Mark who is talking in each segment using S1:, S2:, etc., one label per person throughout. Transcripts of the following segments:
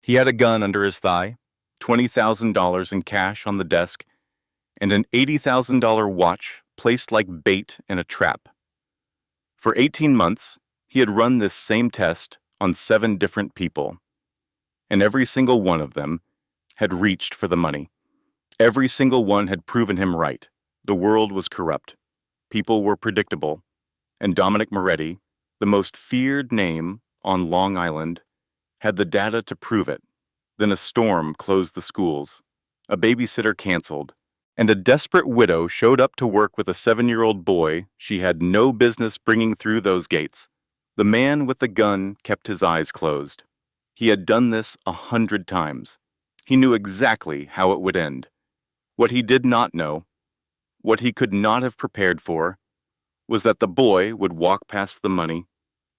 S1: He had a gun under his thigh, $20,000 in cash on the desk, and an $80,000 watch placed like bait in a trap. For 18 months, he had run this same test on 7 different people, and every single one of them had reached for the money. Every single one had proven him right. The world was corrupt. People were predictable. And Dominic Moretti, the most feared name on Long Island, had the data to prove it. Then a storm closed the schools, a babysitter canceled, and a desperate widow showed up to work with a 7-year-old boy she had no business bringing through those gates. The man with the gun kept his eyes closed. He had done this 100 times. He knew exactly how it would end. What he did not know, what he could not have prepared for, was that the boy would walk past the money,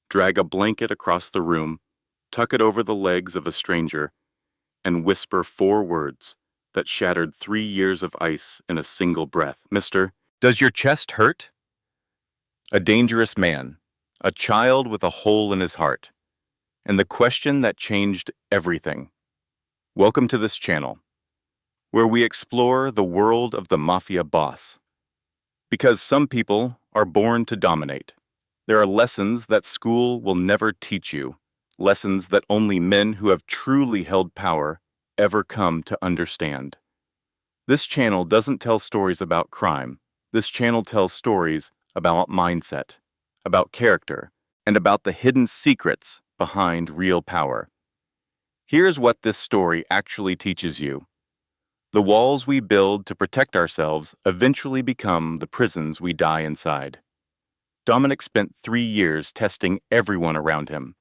S1: drag a blanket across the room, tuck it over the legs of a stranger, and whisper 4 words that shattered 3 years of ice in a single breath. "Mister, does your chest hurt?" A dangerous man, a child with a hole in his heart, and the question that changed everything. Welcome to this channel, where we explore the world of the mafia boss. Because some people are born to dominate. There are lessons that school will never teach you, lessons that only men who have truly held power ever come to understand. This channel doesn't tell stories about crime. This channel tells stories about mindset, about character, and about the hidden secrets behind real power. Here's what this story actually teaches you. The walls we build to protect ourselves eventually become the prisons we die inside. Dominic spent 3 years testing everyone around him.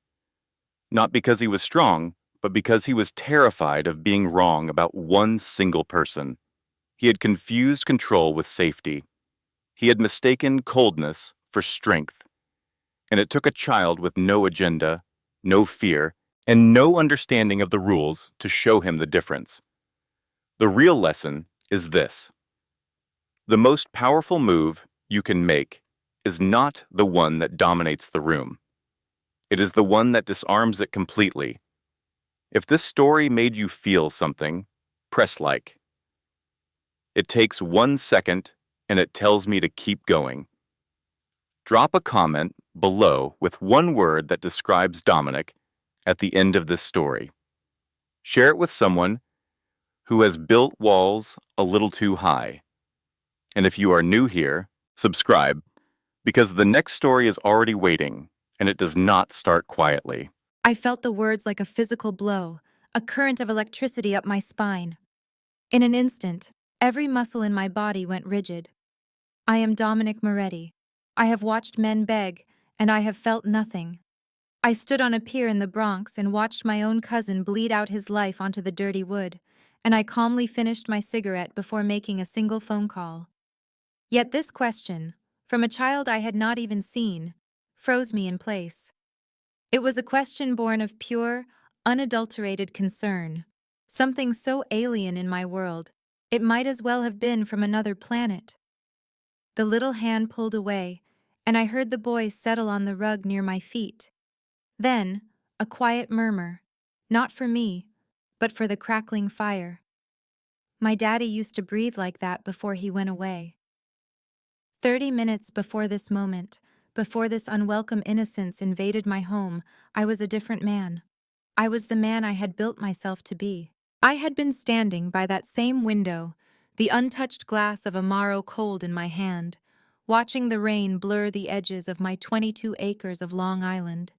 S1: Not because he was strong, but because he was terrified of being wrong about one single person. He had confused control with safety. He had mistaken coldness for strength. And it took a child with no agenda, no fear, and no understanding of the rules to show him the difference. The real lesson is this. The most powerful move you can make is not the one that dominates the room. It is the one that disarms it completely. If this story made you feel something, press like. It takes 1 second and it tells me to keep going. Drop a comment below with 1 word that describes Dominic at the end of this story. Share it with someone who has built walls a little too high. And if you are new here, subscribe, because the next story is already waiting, and it does not start quietly.
S2: I felt the words like a physical blow, a current of electricity up my spine. In an instant, every muscle in my body went rigid. I am Dominic Moretti. I have watched men beg, and I have felt nothing. I stood on a pier in the Bronx and watched my own cousin bleed out his life onto the dirty wood, and I calmly finished my cigarette before making a single phone call. Yet this question, from a child I had not even seen, froze me in place. It was a question born of pure, unadulterated concern, something so alien in my world, it might as well have been from another planet. The little hand pulled away, and I heard the boy settle on the rug near my feet. Then, a quiet murmur, not for me, but for the crackling fire. My daddy used to breathe like that before he went away. 30 minutes before this moment, before this unwelcome innocence invaded my home, I was a different man. I was the man I had built myself to be. I had been standing by that same window, the untouched glass of Amaro cold in my hand, watching the rain blur the edges of my 22 acres of Long Island.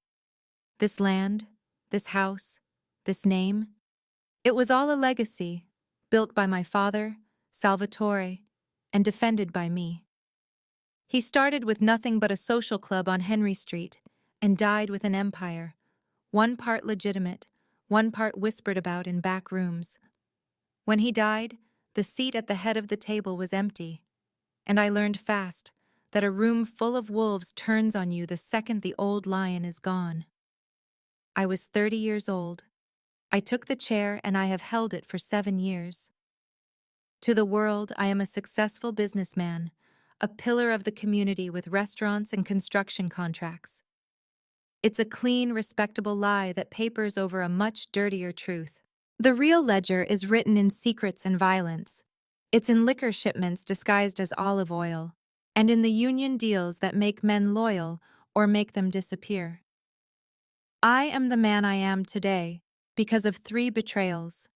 S2: This land, this house, this name, it was all a legacy, built by my father, Salvatore, and defended by me. He started with nothing but a social club on Henry Street and died with an empire, 1 part legitimate, 1 part whispered about in back rooms. When he died, the seat at the head of the table was empty, and I learned fast that a room full of wolves turns on you the second the old lion is gone. I was 30 years old. I took the chair and I have held it for 7 years. To the world, I am a successful businessman, a pillar of the community with restaurants and construction contracts. It's a clean, respectable lie that papers over a much dirtier truth. The real ledger is written in secrets and violence. It's in liquor shipments disguised as olive oil, and in the union deals that make men loyal or make them disappear. I am the man I am today because of 3 betrayals.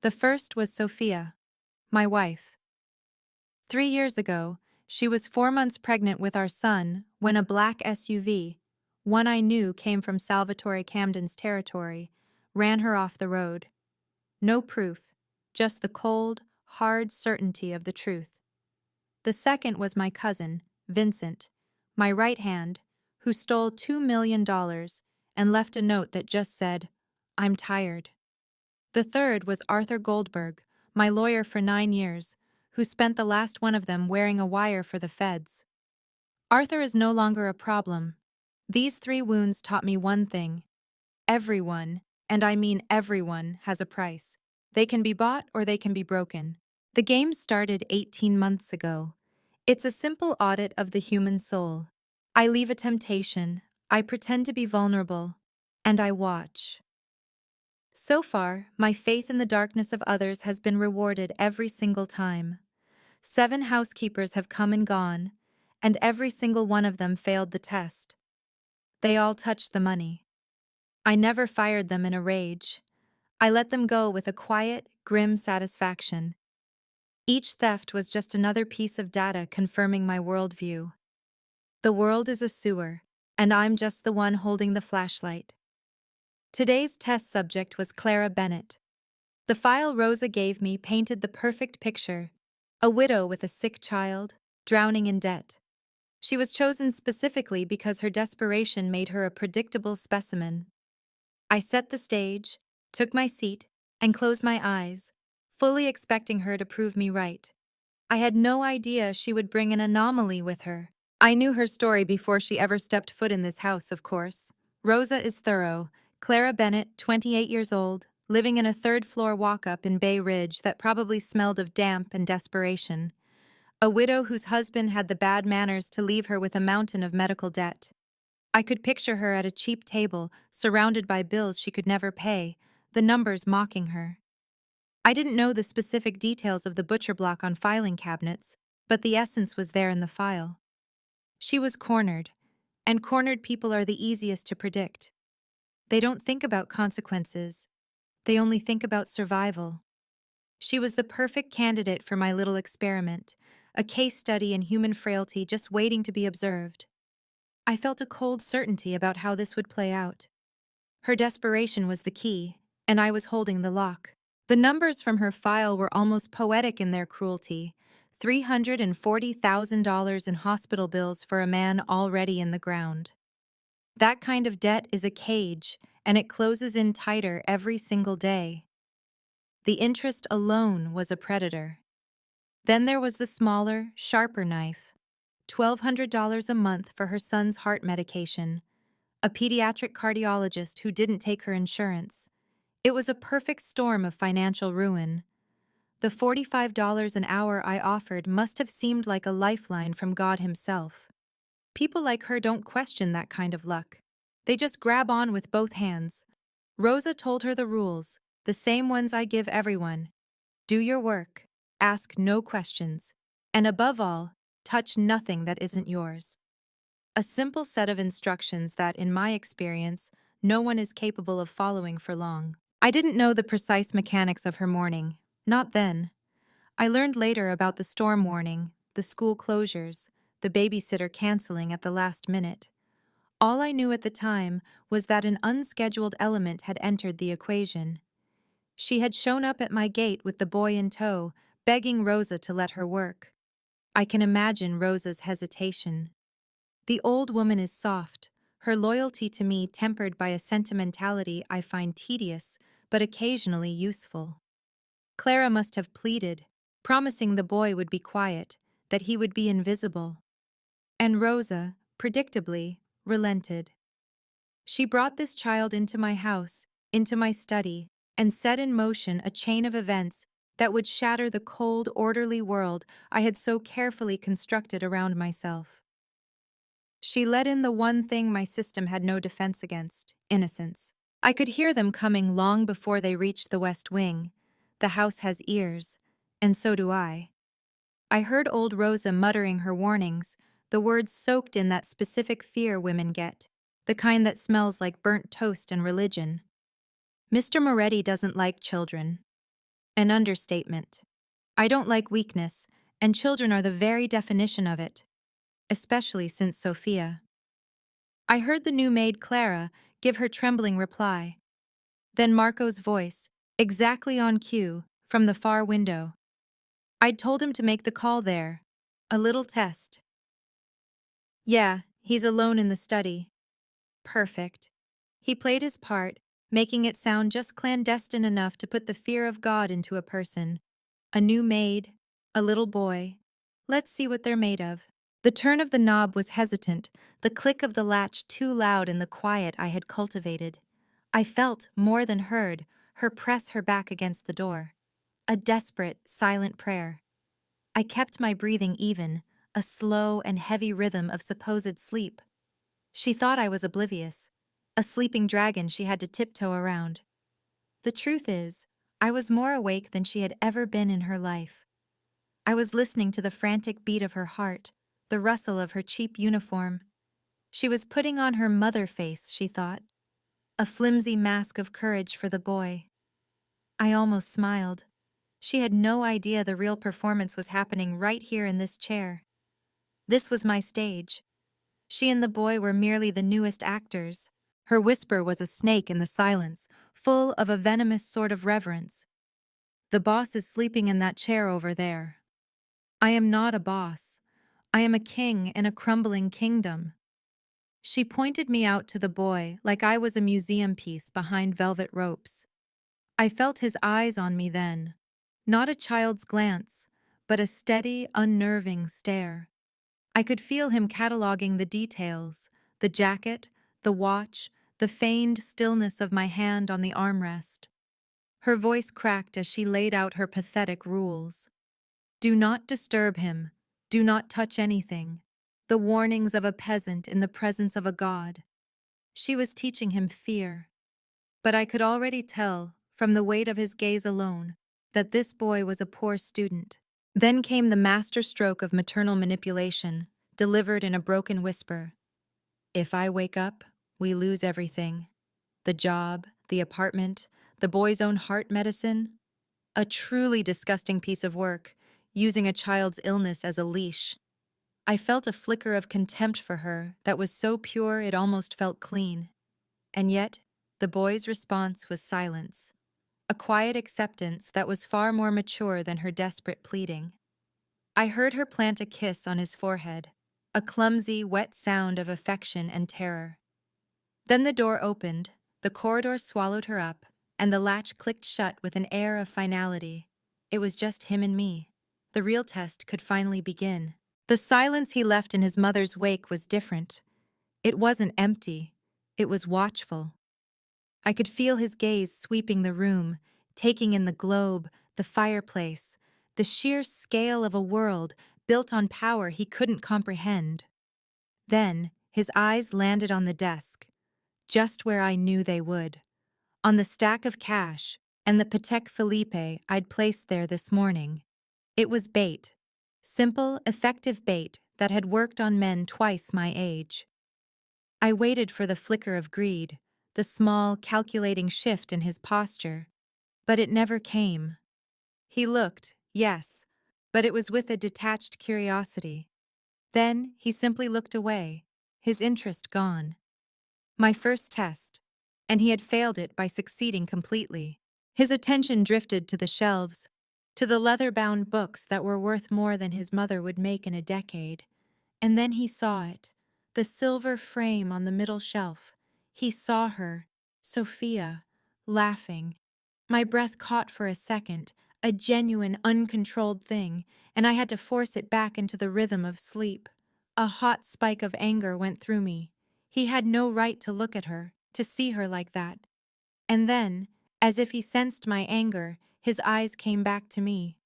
S2: The first was Sophia, my wife. 3 years ago, she was 4 months pregnant with our son when a black SUV, one I knew came from Salvatore Camden's territory, ran her off the road. No proof, just the cold, hard certainty of the truth. The second was my cousin, Vincent, my right hand, who stole $2 million and left a note that just said, "I'm tired." The third was Arthur Goldberg, my lawyer for 9 years, who spent the last one of them wearing a wire for the feds. Arthur is no longer a problem. These 3 wounds taught me one thing. Everyone, and I mean everyone, has a price. They can be bought or they can be broken. The game started 18 months ago. It's a simple audit of the human soul. I leave a temptation, I pretend to be vulnerable, and I watch. So far, my faith in the darkness of others has been rewarded every single time. 7 housekeepers have come and gone, and every single one of them failed the test. They all touched the money. I never fired them in a rage. I let them go with a quiet, grim satisfaction. Each theft was just another piece of data confirming my worldview. The world is a sewer, and I'm just the one holding the flashlight. Today's test subject was Clara Bennett. The file Rosa gave me painted the perfect picture: a widow with a sick child, drowning in debt. She was chosen specifically because her desperation made her a predictable specimen. I set the stage, took my seat, and closed my eyes, fully expecting her to prove me right. I had no idea she would bring an anomaly with her. I knew her story before she ever stepped foot in this house, of course. Rosa is thorough. Clara Bennett, 28 years old, living in a third-floor walk-up in Bay Ridge that probably smelled of damp and desperation. A widow whose husband had the bad manners to leave her with a mountain of medical debt. I could picture her at a cheap table, surrounded by bills she could never pay, the numbers mocking her. I didn't know the specific details of the butcher block on filing cabinets, but the essence was there in the file. She was cornered, and cornered people are the easiest to predict. They don't think about consequences, they only think about survival. She was the perfect candidate for my little experiment, a case study in human frailty just waiting to be observed. I felt a cold certainty about how this would play out. Her desperation was the key, and I was holding the lock. The numbers from her file were almost poetic in their cruelty: $340,000 in hospital bills for a man already in the ground. That kind of debt is a cage, and it closes in tighter every single day. The interest alone was a predator. Then there was the smaller, sharper knife: $1,200 a month for her son's heart medication, a pediatric cardiologist who didn't take her insurance. It was a perfect storm of financial ruin. The $45 an hour I offered must have seemed like a lifeline from God himself. People like her don't question that kind of luck. They just grab on with both hands. Rosa told her the rules, the same ones I give everyone. Do your work, ask no questions, and above all, touch nothing that isn't yours. A simple set of instructions that, in my experience, no one is capable of following for long. I didn't know the precise mechanics of her morning, not then. I learned later about the storm warning, the school closures, the babysitter canceling at the last minute. All I knew at the time was that an unscheduled element had entered the equation. She had shown up at my gate with the boy in tow, begging Rosa to let her work. I can imagine Rosa's hesitation. The old woman is soft, her loyalty to me tempered by a sentimentality I find tedious, but occasionally useful. Clara must have pleaded, promising the boy would be quiet, that he would be invisible. And Rosa, predictably, relented. She brought this child into my house, into my study, and set in motion a chain of events that would shatter the cold, orderly world I had so carefully constructed around myself. She let in the one thing my system had no defense against: innocence. I could hear them coming long before they reached the West Wing. The house has ears, and so do I. I heard old Rosa muttering her warnings, the words soaked in that specific fear women get, the kind that smells like burnt toast and religion. Mr. Moretti doesn't like children. An understatement. I don't like weakness, and children are the very definition of it, especially since Sophia. I heard the new maid Clara give her trembling reply. Then Marco's voice, exactly on cue, from the far window. I'd told him to make the call there. A little test. Yeah, he's alone in the study. Perfect. He played his part, making it sound just clandestine enough to put the fear of God into a person. A new maid, a little boy. Let's see what they're made of. The turn of the knob was hesitant, the click of the latch too loud in the quiet I had cultivated. I felt, more than heard, her press her back against the door. A desperate, silent prayer. I kept my breathing even, a slow and heavy rhythm of supposed sleep. She thought I was oblivious, a sleeping dragon she had to tiptoe around. The truth is, I was more awake than she had ever been in her life. I was listening to the frantic beat of her heart, the rustle of her cheap uniform. She was putting on her mother face, she thought, a flimsy mask of courage for the boy. I almost smiled. She had no idea the real performance was happening right here in this chair. This was my stage. She and the boy were merely the newest actors. Her whisper was a snake in the silence, full of a venomous sort of reverence. The boss is sleeping in that chair over there. I am not a boss. I am a king in a crumbling kingdom. She pointed me out to the boy like I was a museum piece behind velvet ropes. I felt his eyes on me then. Not a child's glance, but a steady, unnerving stare. I could feel him cataloging the details, the jacket, the watch, the feigned stillness of my hand on the armrest. Her voice cracked as she laid out her pathetic rules. Do not disturb him. Do not touch anything. The warnings of a peasant in the presence of a god. She was teaching him fear. But I could already tell, from the weight of his gaze alone, that this boy was a poor student. Then came the master stroke of maternal manipulation, delivered in a broken whisper. If I wake up, we lose everything. The job, the apartment, the boy's own heart medicine. A truly disgusting piece of work, using a child's illness as a leash. I felt a flicker of contempt for her that was so pure it almost felt clean. And yet, the boy's response was silence. A quiet acceptance that was far more mature than her desperate pleading. I heard her plant a kiss on his forehead, a clumsy, wet sound of affection and terror. Then the door opened, the corridor swallowed her up, and the latch clicked shut with an air of finality. It was just him and me. The real test could finally begin. The silence he left in his mother's wake was different. It wasn't empty. It was watchful. I could feel his gaze sweeping the room, taking in the globe, the fireplace, the sheer scale of a world built on power he couldn't comprehend. Then, his eyes landed on the desk, just where I knew they would, on the stack of cash and the Patek Philippe I'd placed there this morning. It was bait, simple, effective bait that had worked on men twice my age. I waited for the flicker of greed, the small, calculating shift in his posture, but it never came. He looked, yes, but it was with a detached curiosity. Then he simply looked away, his interest gone. My first test, and he had failed it by succeeding completely. His attention drifted to the shelves, to the leather-bound books that were worth more than his mother would make in a decade. And then he saw it, the silver frame on the middle shelf. He saw her, Sophia, laughing. My breath caught for a second, a genuine, uncontrolled thing, and I had to force it back into the rhythm of sleep. A hot spike of anger went through me. He had no right to look at her, to see her like that. And then, as if he sensed my anger, his eyes came back to me.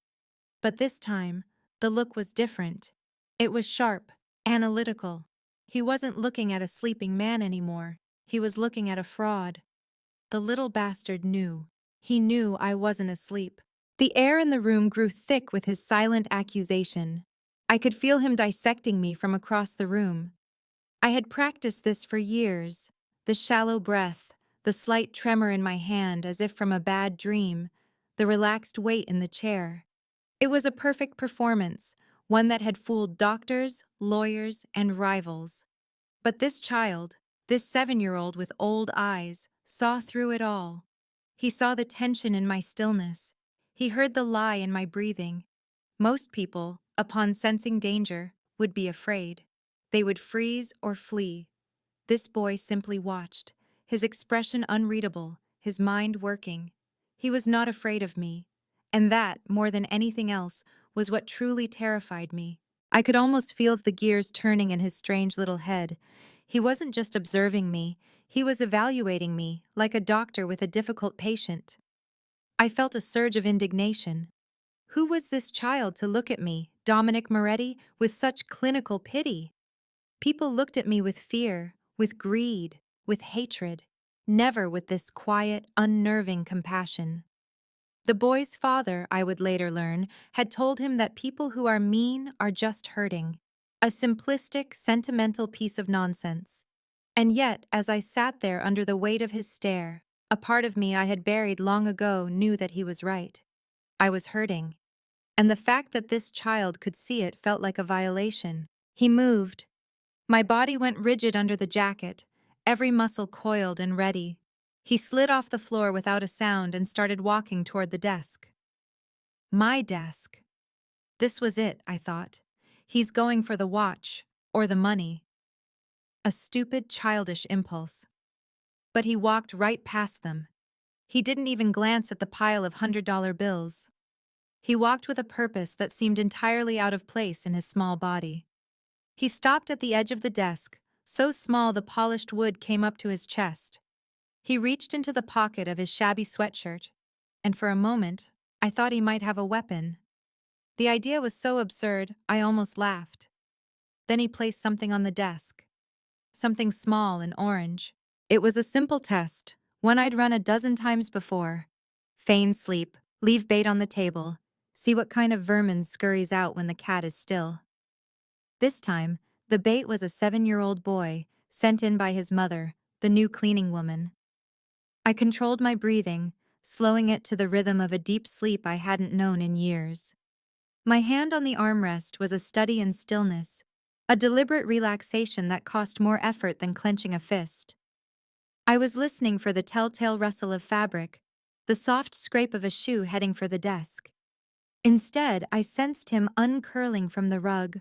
S2: But this time, the look was different. It was sharp, analytical. He wasn't looking at a sleeping man anymore. He was looking at a fraud. The little bastard knew. He knew I wasn't asleep. The air in the room grew thick with his silent accusation. I could feel him dissecting me from across the room. I had practiced this for years. The shallow breath, the slight tremor in my hand as if from a bad dream, the relaxed weight in the chair. It was a perfect performance, one that had fooled doctors, lawyers, and rivals. But this child, this 7-year-old with old eyes, saw through it all. He saw the tension in my stillness. He heard the lie in my breathing. Most people, upon sensing danger, would be afraid. They would freeze or flee. This boy simply watched, his expression unreadable, his mind working. He was not afraid of me. And that, more than anything else, was what truly terrified me. I could almost feel the gears turning in his strange little head. He wasn't just observing me, he was evaluating me, like a doctor with a difficult patient. I felt a surge of indignation. Who was this child to look at me, Dominic Moretti, with such clinical pity? People looked at me with fear, with greed, with hatred, never with this quiet, unnerving compassion. The boy's father, I would later learn, had told him that people who are mean are just hurting. A simplistic, sentimental piece of nonsense. And yet, as I sat there under the weight of his stare, a part of me I had buried long ago knew that he was right. I was hurting. And the fact that this child could see it felt like a violation. He moved. My body went rigid under the jacket, every muscle coiled and ready. He slid off the floor without a sound and started walking toward the desk. My desk. This was it, I thought. He's going for the watch, or the money. A stupid, childish impulse. But he walked right past them. He didn't even glance at the pile of $100 bills. He walked with a purpose that seemed entirely out of place in his small body. He stopped at the edge of the desk, so small the polished wood came up to his chest. He reached into the pocket of his shabby sweatshirt, and for a moment, I thought he might have a weapon. The idea was so absurd, I almost laughed. Then he placed something on the desk. Something small and orange. It was a simple test, one I'd run a dozen times before. Feign sleep, leave bait on the table, see what kind of vermin scurries out when the cat is still. This time, the bait was a 7-year-old boy, sent in by his mother, the new cleaning woman. I controlled my breathing, slowing it to the rhythm of a deep sleep I hadn't known in years. My hand on the armrest was a study in stillness, a deliberate relaxation that cost more effort than clenching a fist. I was listening for the telltale rustle of fabric, the soft scrape of a shoe heading for the desk. Instead, I sensed him uncurling from the rug,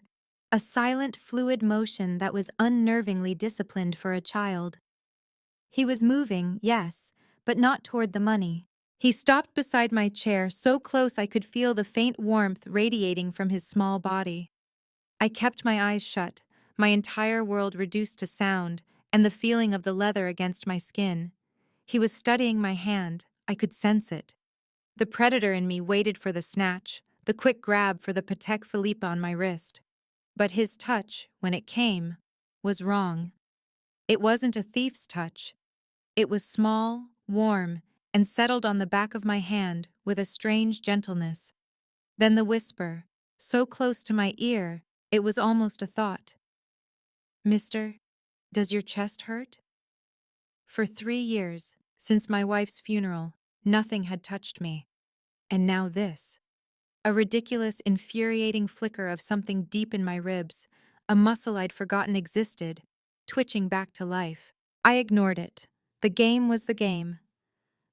S2: a silent, fluid motion that was unnervingly disciplined for a child. He was moving, yes, but not toward the money. He stopped beside my chair, so close I could feel the faint warmth radiating from his small body. I kept my eyes shut, my entire world reduced to sound and the feeling of the leather against my skin. He was studying my hand. I could sense it. The predator in me waited for the snatch, the quick grab for the Patek Philippe on my wrist. But his touch, when it came, was wrong. It wasn't a thief's touch. It was small, warm, and settled on the back of my hand with a strange gentleness. Then the whisper, so close to my ear, it was almost a thought. Mister, does your chest hurt? For 3 years, since my wife's funeral, nothing had touched me. And now this. A ridiculous, infuriating flicker of something deep in my ribs, a muscle I'd forgotten existed, twitching back to life. I ignored it. The game was the game.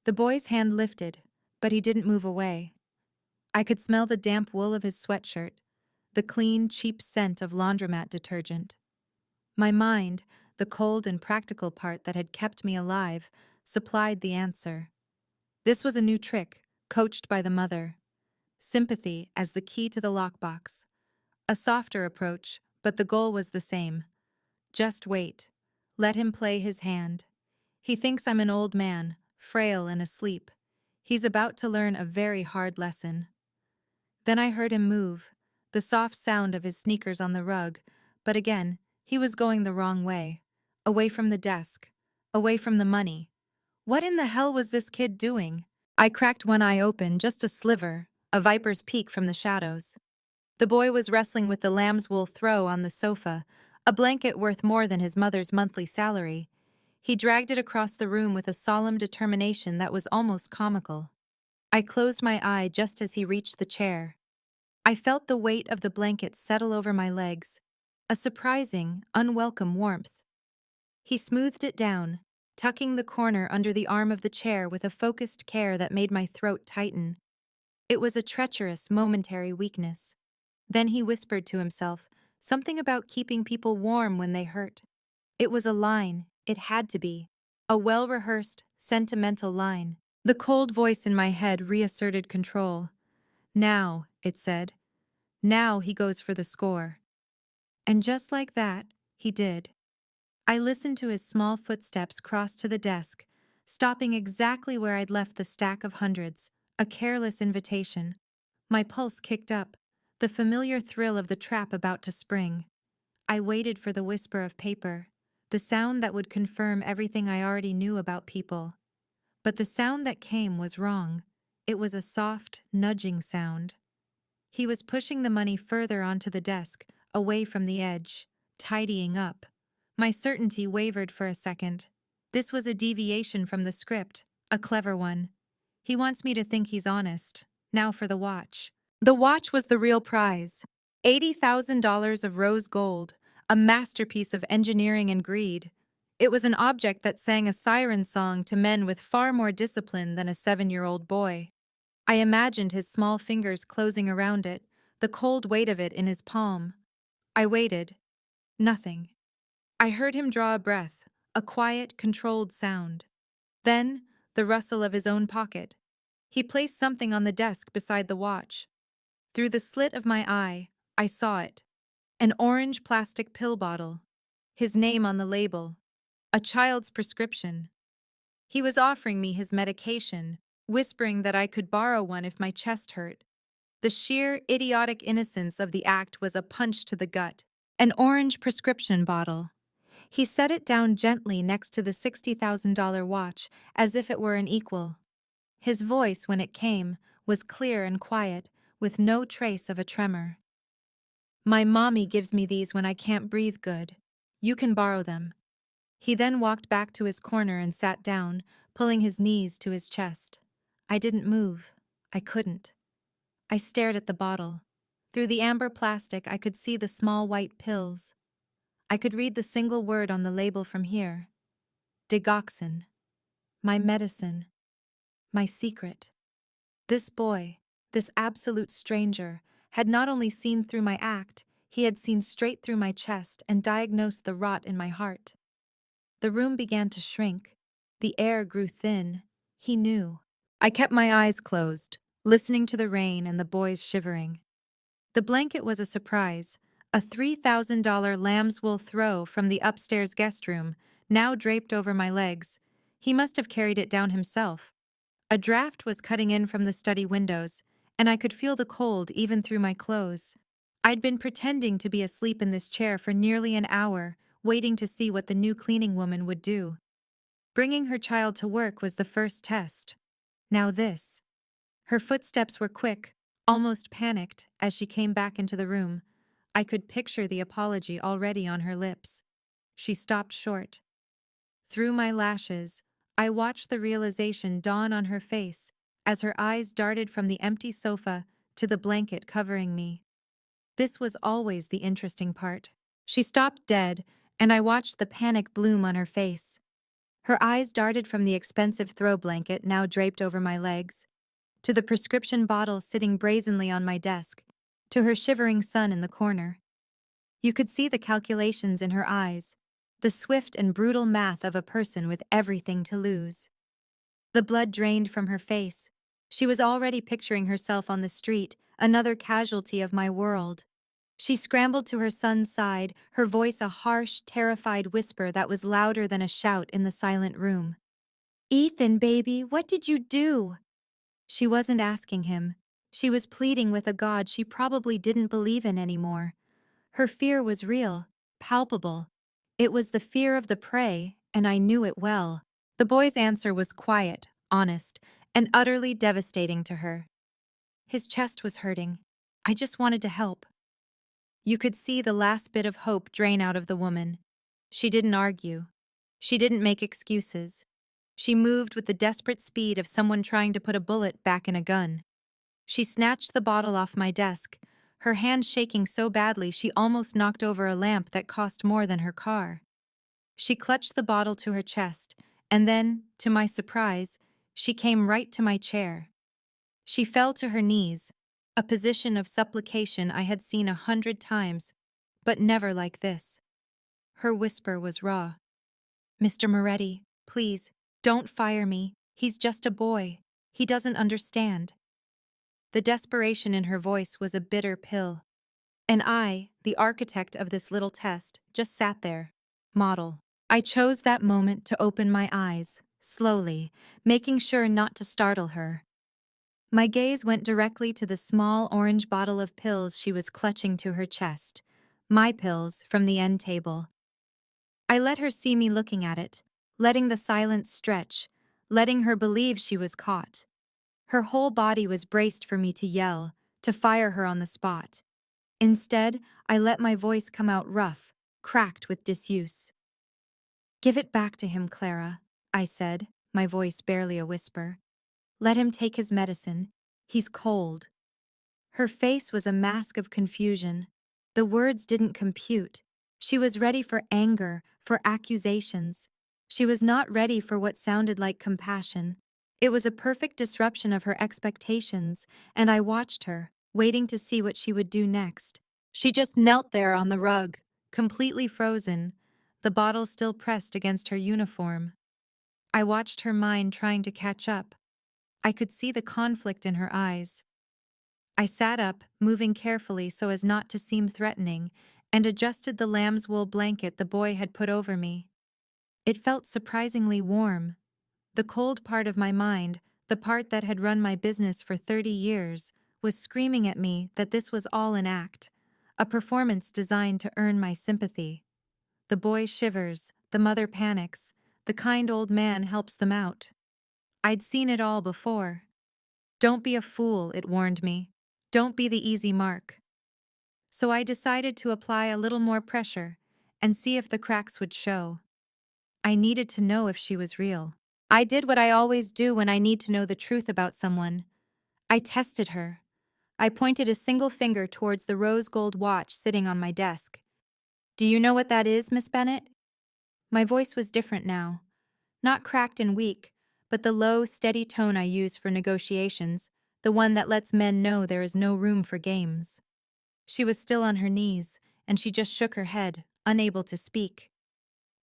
S2: The boy's hand lifted, but he didn't move away. I could smell the damp wool of his sweatshirt, the clean, cheap scent of laundromat detergent. My mind, the cold and practical part that had kept me alive, supplied the answer. This was a new trick, coached by the mother. Sympathy as the key to the lockbox. A softer approach, but the goal was the same. Just wait. Let him play his hand. He thinks I'm an old man, frail and asleep. He's about to learn a very hard lesson. Then I heard him move, the soft sound of his sneakers on the rug, but again, He was going the wrong way. Away from the desk. Away from the money. What in the hell was this kid doing? I cracked one eye open, just a sliver, a viper's peek from the shadows. The boy was wrestling with the lamb's wool throw on the sofa, a blanket worth more than his mother's monthly salary. He dragged it across the room with a solemn determination that was almost comical. I closed my eye just as he reached the chair. I felt the weight of the blanket settle over my legs, a surprising, unwelcome warmth. He smoothed it down, tucking the corner under the arm of the chair with a focused care that made my throat tighten. It was a treacherous, momentary weakness. Then he whispered to himself, something about keeping people warm when they hurt. It was a line, it had to be. A well-rehearsed, sentimental line. The cold voice in my head reasserted control. Now, it said. Now he goes for the score. And just like that, he did. I listened to his small footsteps cross to the desk, stopping exactly where I'd left the stack of hundreds, a careless invitation. My pulse kicked up, the familiar thrill of the trap about to spring. I waited for the whisper of paper, the sound that would confirm everything I already knew about people. But the sound that came was wrong. It was a soft, nudging sound. He was pushing the money further onto the desk, away from the edge, tidying up. My certainty wavered for a second. This was a deviation from the script, a clever one. He wants me to think he's honest. Now for the watch. The watch was the real prize. $80,000 of rose gold, a masterpiece of engineering and greed. It was an object that sang a siren song to men with far more discipline than a 7-year-old boy. I imagined his small fingers closing around it, the cold weight of it in his palm. I waited. Nothing. I heard him draw a breath, a quiet, controlled sound. Then, the rustle of his own pocket. He placed something on the desk beside the watch. Through the slit of my eye, I saw it. An orange plastic pill bottle. His name on the label. A child's prescription. He was offering me his medication, whispering that I could borrow one if my chest hurt. The sheer, idiotic innocence of the act was a punch to the gut. An orange prescription bottle. He set it down gently next to the $60,000 watch, as if it were an equal. His voice, when it came, was clear and quiet, with no trace of a tremor. My mommy gives me these when I can't breathe good. You can borrow them. He then walked back to his corner and sat down, pulling his knees to his chest. I didn't move. I couldn't. I stared at the bottle. Through the amber plastic, I could see the small white pills. I could read the single word on the label from here. Digoxin. My medicine. My secret. This boy, this absolute stranger, had not only seen through my act, he had seen straight through my chest and diagnosed the rot in my heart. The room began to shrink. The air grew thin. He knew. I kept my eyes closed, listening to the rain and the boys shivering. The blanket was a surprise, a $3,000 lamb's wool throw from the upstairs guest room, now draped over my legs. He must have carried it down himself. A draft was cutting in from the study windows, and I could feel the cold even through my clothes. I'd been pretending to be asleep in this chair for nearly an hour, waiting to see what the new cleaning woman would do. Bringing her child to work was the first test. Now this. Her footsteps were quick, almost panicked, as she came back into the room. I could picture the apology already on her lips. She stopped short. Through my lashes, I watched the realization dawn on her face as her eyes darted from the empty sofa to the blanket covering me. This was always the interesting part. She stopped dead, and I watched the panic bloom on her face. Her eyes darted from the expensive throw blanket now draped over my legs, to the prescription bottle sitting brazenly on my desk, to her shivering son in the corner. You could see the calculations in her eyes, the swift and brutal math of a person with everything to lose. The blood drained from her face. She was already picturing herself on the street, another casualty of my world. She scrambled to her son's side, her voice a harsh, terrified whisper that was louder than a shout in the silent room. "Ethan, baby, what did you do?" She wasn't asking him. She was pleading with a God she probably didn't believe in anymore. Her fear was real, palpable. It was the fear of the prey, and I knew it well. The boy's answer was quiet, honest, and utterly devastating to her. His chest was hurting. I just wanted to help. You could see the last bit of hope drain out of the woman. She didn't argue. She didn't make excuses. She moved with the desperate speed of someone trying to put a bullet back in a gun. She snatched the bottle off my desk, her hand shaking so badly she almost knocked over a lamp that cost more than her car. She clutched the bottle to her chest, and then, to my surprise, she came right to my chair. She fell to her knees, a position of supplication I had seen 100 times, but never like this. Her whisper was raw. "Mr. Moretti, please, don't fire me. He's just a boy. He doesn't understand." The desperation in her voice was a bitter pill. And I, the architect of this little test, just sat there, model. I chose that moment to open my eyes, slowly, making sure not to startle her. My gaze went directly to the small orange bottle of pills she was clutching to her chest, my pills from the end table. I let her see me looking at it, letting the silence stretch, letting her believe she was caught. Her whole body was braced for me to yell, to fire her on the spot. Instead, I let my voice come out rough, cracked with disuse. "Give it back to him, Clara," I said, my voice barely a whisper. "Let him take his medicine. He's cold." Her face was a mask of confusion. The words didn't compute. She was ready for anger, for accusations. She was not ready for what sounded like compassion. It was a perfect disruption of her expectations, and I watched her, waiting to see what she would do next. She just knelt there on the rug, completely frozen, the bottle still pressed against her uniform. I watched her mind trying to catch up. I could see the conflict in her eyes. I sat up, moving carefully so as not to seem threatening, and adjusted the lamb's wool blanket the boy had put over me. It felt surprisingly warm. The cold part of my mind, the part that had run my business for 30 years, was screaming at me that this was all an act, a performance designed to earn my sympathy. The boy shivers, the mother panics, the kind old man helps them out. I'd seen it all before. "Don't be a fool," it warned me. "Don't be the easy mark." So I decided to apply a little more pressure and see if the cracks would show. I needed to know if she was real. I did what I always do when I need to know the truth about someone. I tested her. I pointed a single finger towards the rose gold watch sitting on my desk. "Do you know what that is, Miss Bennett?" My voice was different now. Not cracked and weak, but the low, steady tone I use for negotiations, the one that lets men know there is no room for games. She was still on her knees, and she just shook her head, unable to speak.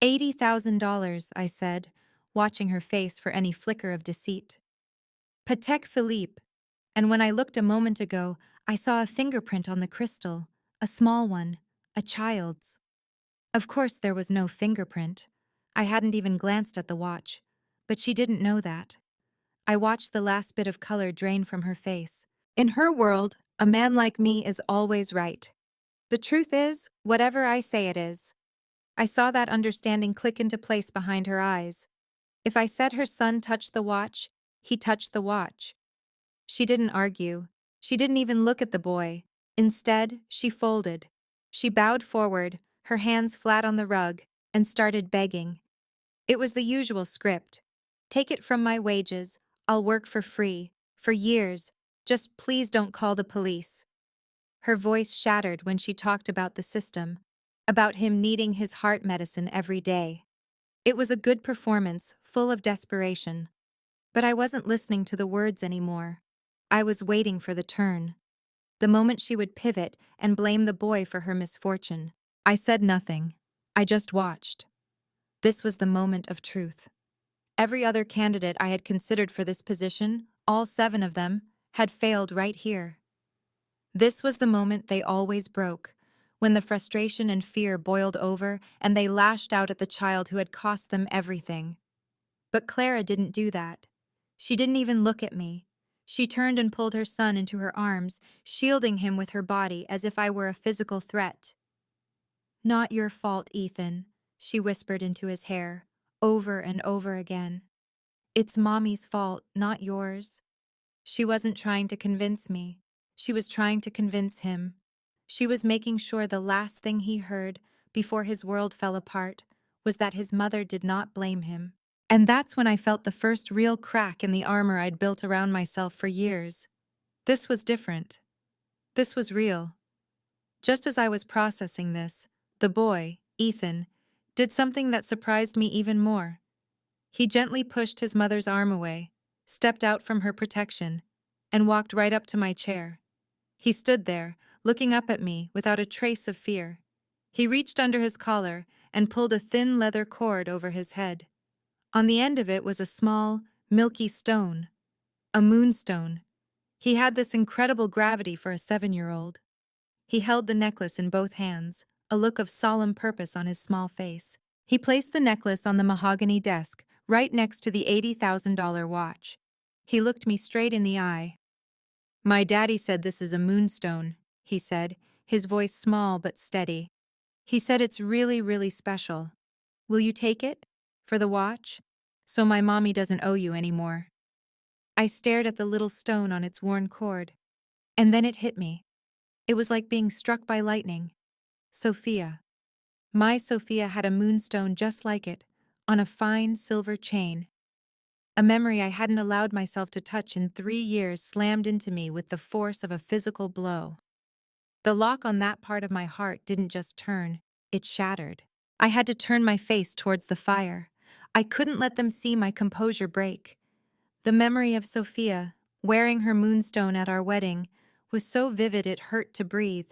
S2: $80,000, I said, watching her face for any flicker of deceit. Patek Philippe, and when I looked a moment ago, I saw a fingerprint on the crystal, a small one, a child's. Of course there was no fingerprint. I hadn't even glanced at the watch, but she didn't know that. I watched the last bit of color drain from her face. In her world, a man like me is always right. The truth is, whatever I say it is. I saw that understanding click into place behind her eyes. If I said her son touched the watch, he touched the watch. She didn't argue. She didn't even look at the boy. Instead, she folded. She bowed forward, her hands flat on the rug, and started begging. It was the usual script. "Take it from my wages. I'll work for free, for years. Just please don't call the police." Her voice shattered when she talked about the system, about him needing his heart medicine every day. It was a good performance, full of desperation. But I wasn't listening to the words anymore. I was waiting for the turn. The moment she would pivot and blame the boy for her misfortune. I said nothing. I just watched. This was the moment of truth. Every other candidate I had considered for this position, all 7 of them, had failed right here. This was the moment they always broke, when the frustration and fear boiled over and they lashed out at the child who had cost them everything. But Clara didn't do that. She didn't even look at me. She turned and pulled her son into her arms, shielding him with her body as if I were a physical threat. Not your fault, Ethan, she whispered into his hair, over and over again. It's Mommy's fault, not yours. She wasn't trying to convince me. She was trying to convince him. She was making sure the last thing he heard before his world fell apart was that his mother did not blame him. And that's when I felt the first real crack in the armor I'd built around myself for years. This was different. This was real. Just as I was processing this, the boy, Ethan, did something that surprised me even more. He gently pushed his mother's arm away, stepped out from her protection, and walked right up to my chair. He stood there, looking up at me without a trace of fear. He reached under his collar and pulled a thin leather cord over his head. On the end of it was a small, milky stone, a moonstone. He had this incredible gravity for a 7-year-old. He held the necklace in both hands, a look of solemn purpose on his small face. He placed the necklace on the mahogany desk, right next to the $80,000 watch. He looked me straight in the eye. My daddy said this is a moonstone, he said, his voice small but steady. He said it's really, really special. Will you take it? For the watch? So my mommy doesn't owe you anymore. I stared at the little stone on its worn cord. And then it hit me. It was like being struck by lightning. Sophia. My Sophia had a moonstone just like it, on a fine silver chain. A memory I hadn't allowed myself to touch in 3 years slammed into me with the force of a physical blow. The lock on that part of my heart didn't just turn, it shattered. I had to turn my face towards the fire. I couldn't let them see my composure break. The memory of Sophia, wearing her moonstone at our wedding, was so vivid it hurt to breathe.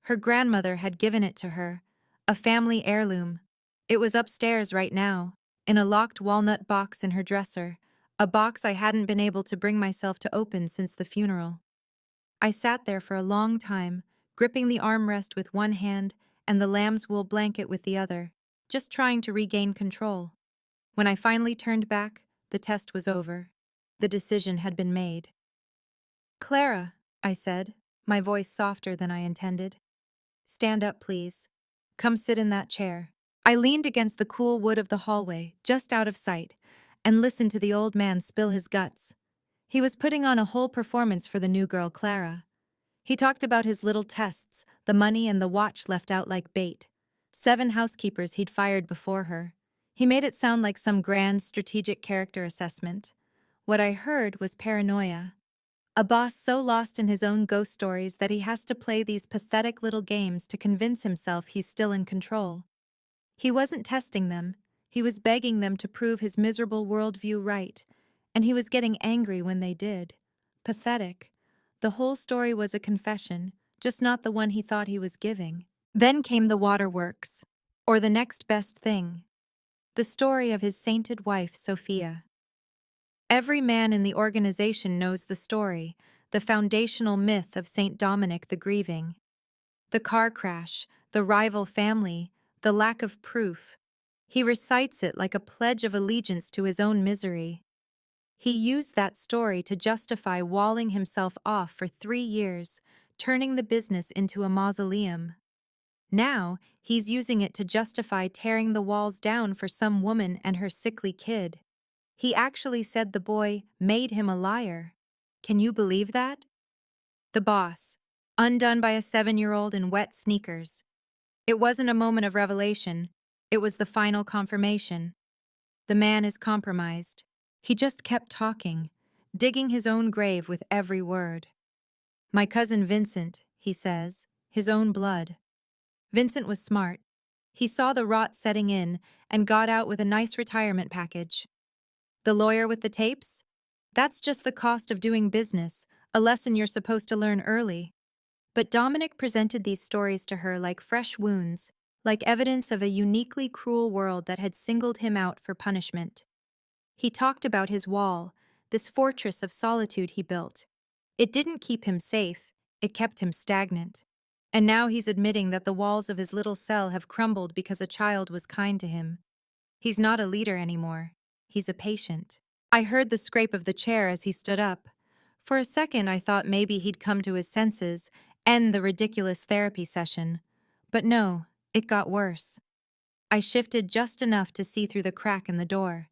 S2: Her grandmother had given it to her, a family heirloom. It was upstairs right now, in a locked walnut box in her dresser, a box I hadn't been able to bring myself to open since the funeral. I sat there for a long time, gripping the armrest with one hand and the lamb's wool blanket with the other, just trying to regain control. When I finally turned back, the test was over. The decision had been made. Clara, I said, my voice softer than I intended. Stand up, please. Come sit in that chair. I leaned against the cool wood of the hallway, just out of sight, and listened to the old man spill his guts. He was putting on a whole performance for the new girl, Clara. He talked about his little tests, the money and the watch left out like bait. 7 housekeepers he'd fired before her. He made it sound like some grand strategic character assessment. What I heard was paranoia. A boss so lost in his own ghost stories that he has to play these pathetic little games to convince himself he's still in control. He wasn't testing them, he was begging them to prove his miserable worldview right, and he was getting angry when they did. Pathetic. The whole story was a confession, just not the one he thought he was giving. Then came the waterworks, or the next best thing. The story of his sainted wife, Sophia. Every man in the organization knows the story, the foundational myth of Saint Dominic the Grieving. The car crash, the rival family, the lack of proof. He recites it like a pledge of allegiance to his own misery. He used that story to justify walling himself off for 3 years, turning the business into a mausoleum. Now, he's using it to justify tearing the walls down for some woman and her sickly kid. He actually said the boy made him a liar. Can you believe that? The boss, undone by a 7-year-old in wet sneakers. It wasn't a moment of revelation, it was the final confirmation. The man is compromised. He just kept talking, digging his own grave with every word. My cousin Vincent, he says, his own blood. Vincent was smart. He saw the rot setting in and got out with a nice retirement package. The lawyer with the tapes? That's just the cost of doing business, a lesson you're supposed to learn early. But Dominic presented these stories to her like fresh wounds, like evidence of a uniquely cruel world that had singled him out for punishment. He talked about his wall, this fortress of solitude he built. It didn't keep him safe, it kept him stagnant. And now he's admitting that the walls of his little cell have crumbled because a child was kind to him. He's not a leader anymore. He's a patient. I heard the scrape of the chair as he stood up. For a second, I thought maybe he'd come to his senses, end the ridiculous therapy session. But no, It got worse. I shifted just enough to see through the crack in the door.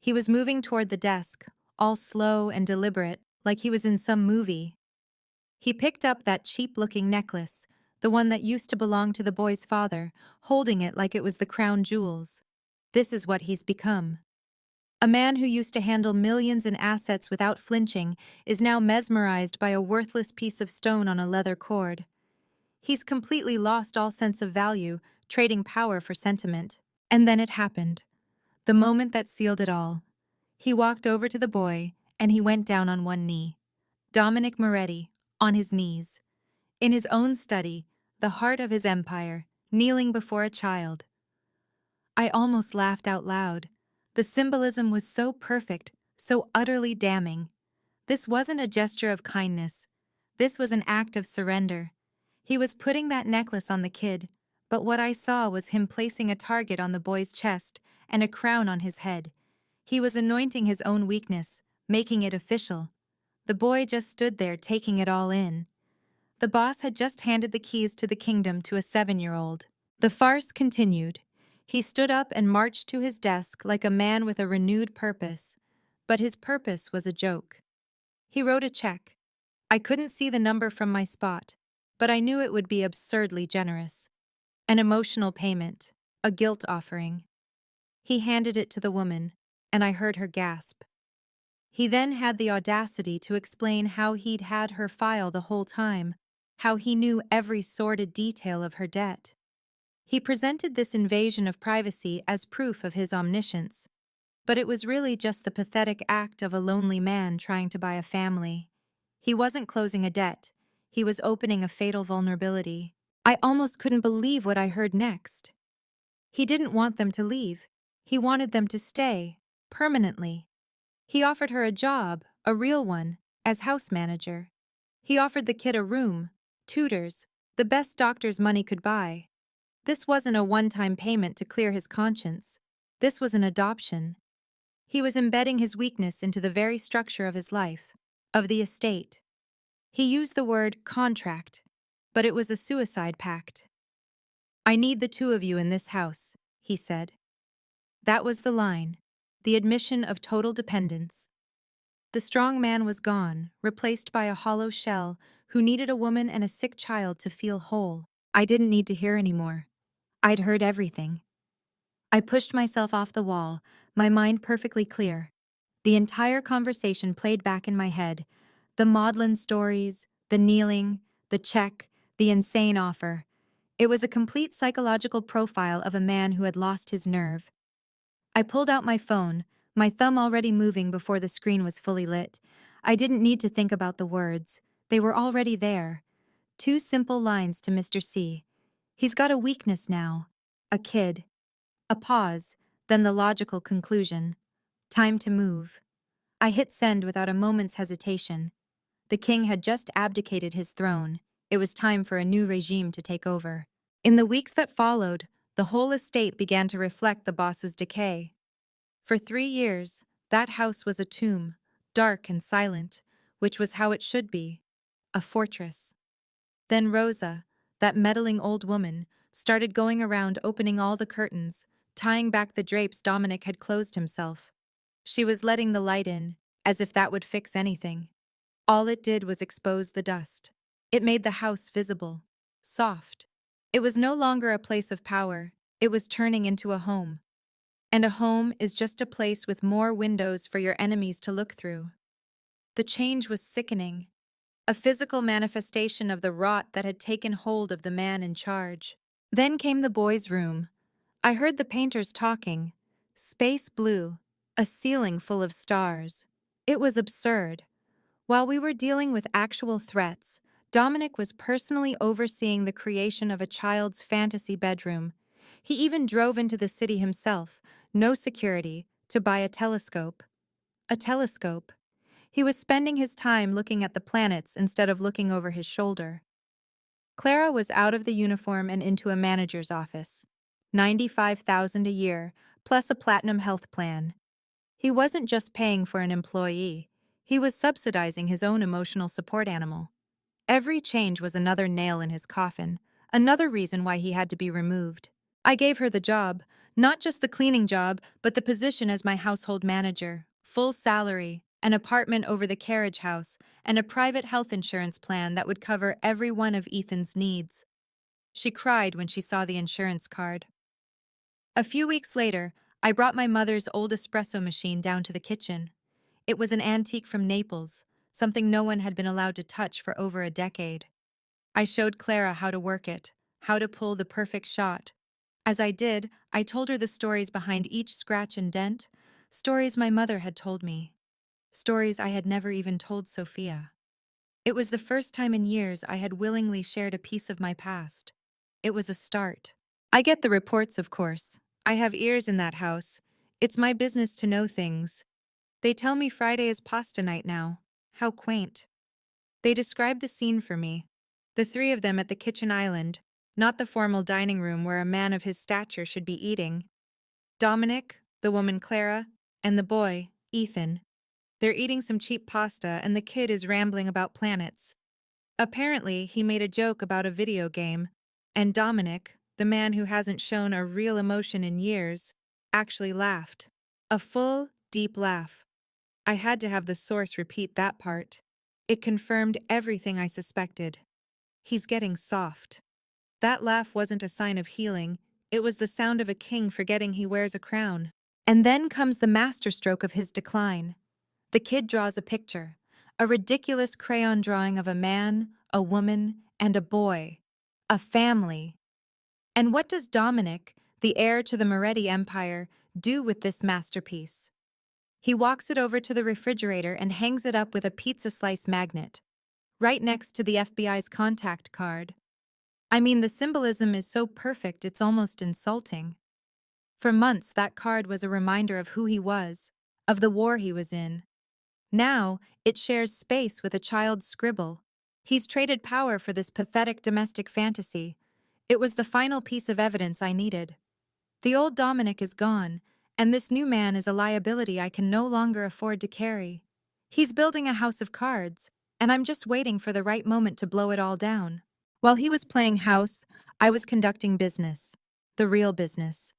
S2: He was moving toward the desk, all slow and deliberate, like he was in some movie. He picked up that cheap-looking necklace, the one that used to belong to the boy's father, holding it like it was the crown jewels. This is what he's become. A man who used to handle millions in assets without flinching is now mesmerized by a worthless piece of stone on a leather cord. He's completely lost all sense of value, trading power for sentiment. And then it happened. The moment that sealed it all. He walked over to the boy, and he went down on one knee. Dominic Moretti, on his knees. In his own study, the heart of his empire, kneeling before a child. I almost laughed out loud. The symbolism was so perfect, so utterly damning. This wasn't a gesture of kindness. This was an act of surrender. He was putting that necklace on the kid, but what I saw was him placing a target on the boy's chest and a crown on his head. He was anointing his own weakness, making it official. The boy just stood there taking it all in. The boss had just handed the keys to the kingdom to a 7-year-old. The farce continued. He stood up and marched to his desk like a man with a renewed purpose. But his purpose was a joke. He wrote a check. I couldn't see the number from my spot, but I knew it would be absurdly generous. An emotional payment, a guilt offering. He handed it to the woman, and I heard her gasp. He then had the audacity to explain how he'd had her file the whole time, how he knew every sordid detail of her debt. He presented this invasion of privacy as proof of his omniscience, but it was really just the pathetic act of a lonely man trying to buy a family. He wasn't closing a debt, he was opening a fatal vulnerability. I almost couldn't believe what I heard next. He didn't want them to leave. He wanted them to stay, permanently. He offered her a job, a real one, as house manager. He offered the kid a room, tutors, the best doctors money could buy. This wasn't a one-time payment to clear his conscience. This was an adoption. He was embedding his weakness into the very structure of his life, of the estate. He used the word contract, but it was a suicide pact. I need the two of you in this house, he said. That was the line, the admission of total dependence. The strong man was gone, replaced by a hollow shell who needed a woman and a sick child to feel whole. I didn't need to hear anymore. I'd heard everything. I pushed myself off the wall, my mind perfectly clear. The entire conversation played back in my head. The maudlin stories, the kneeling, the check, the insane offer. It was a complete psychological profile of a man who had lost his nerve. I pulled out my phone, my thumb already moving before the screen was fully lit. I didn't need to think about the words. They were already there. 2 simple lines to Mr. C. He's got a weakness now. A kid. A pause, then the logical conclusion. Time to move. I hit send without a moment's hesitation. The king had just abdicated his throne. It was time for a new regime to take over. In the weeks that followed, the whole estate began to reflect the boss's decay. For 3 years, that house was a tomb, dark and silent, which was how it should be. A fortress. Then Rosa, that meddling old woman, started going around opening all the curtains, tying back the drapes Dominic had closed himself. She was letting the light in, as if that would fix anything. All it did was expose the dust. It made the house visible, soft. It was no longer a place of power, it was turning into a home. And a home is just a place with more windows for your enemies to look through. The change was sickening, a physical manifestation of the rot that had taken hold of the man in charge. Then came the boys' room. I heard the painters talking. Space blue, a ceiling full of stars. It was absurd. While we were dealing with actual threats, Dominic was personally overseeing the creation of a child's fantasy bedroom. He even drove into the city himself, no security, to buy a telescope. A telescope. He was spending his time looking at the planets instead of looking over his shoulder. Clara was out of the uniform and into a manager's office. $95,000 a year, plus a platinum health plan. He wasn't just paying for an employee. He was subsidizing his own emotional support animal. Every change was another nail in his coffin, another reason why he had to be removed. I gave her the job, not just the cleaning job, but the position as my household manager, full salary, an apartment over the carriage house, and a private health insurance plan that would cover every one of Ethan's needs. She cried when she saw the insurance card. A few weeks later, I brought my mother's old espresso machine down to the kitchen. It was an antique from Naples, something no one had been allowed to touch for over a decade. I showed Clara how to work it, how to pull the perfect shot. As I did, I told her the stories behind each scratch and dent, stories my mother had told me, stories I had never even told Sophia. It was the first time in years I had willingly shared a piece of my past. It was a start. I get the reports, of course. I have ears in that house. It's my business to know things. They tell me Friday is pasta night now. How quaint. They describe the scene for me. The three of them at the kitchen island, not the formal dining room where a man of his stature should be eating. Dominic, the woman Clara, and the boy, Ethan. They're eating some cheap pasta and the kid is rambling about planets. Apparently, he made a joke about a video game, and Dominic, the man who hasn't shown a real emotion in years, actually laughed. A full, deep laugh. I had to have the source repeat that part. It confirmed everything I suspected. He's getting soft. That laugh wasn't a sign of healing, it was the sound of a king forgetting he wears a crown. And then comes the masterstroke of his decline. The kid draws a picture, a ridiculous crayon drawing of a man, a woman, and a boy. A family. And what does Dominic, the heir to the Moretti Empire, do with this masterpiece? He walks it over to the refrigerator and hangs it up with a pizza slice magnet, right next to the FBI's contact card. I mean, the symbolism is so perfect it's almost insulting. For months, that card was a reminder of who he was, of the war he was in. Now, it shares space with a child's scribble. He's traded power for this pathetic domestic fantasy. It was the final piece of evidence I needed. The old Dominic is gone, and this new man is a liability I can no longer afford to carry. He's building a house of cards, and I'm just waiting for the right moment to blow it all down. While he was playing house, I was conducting business. The real business.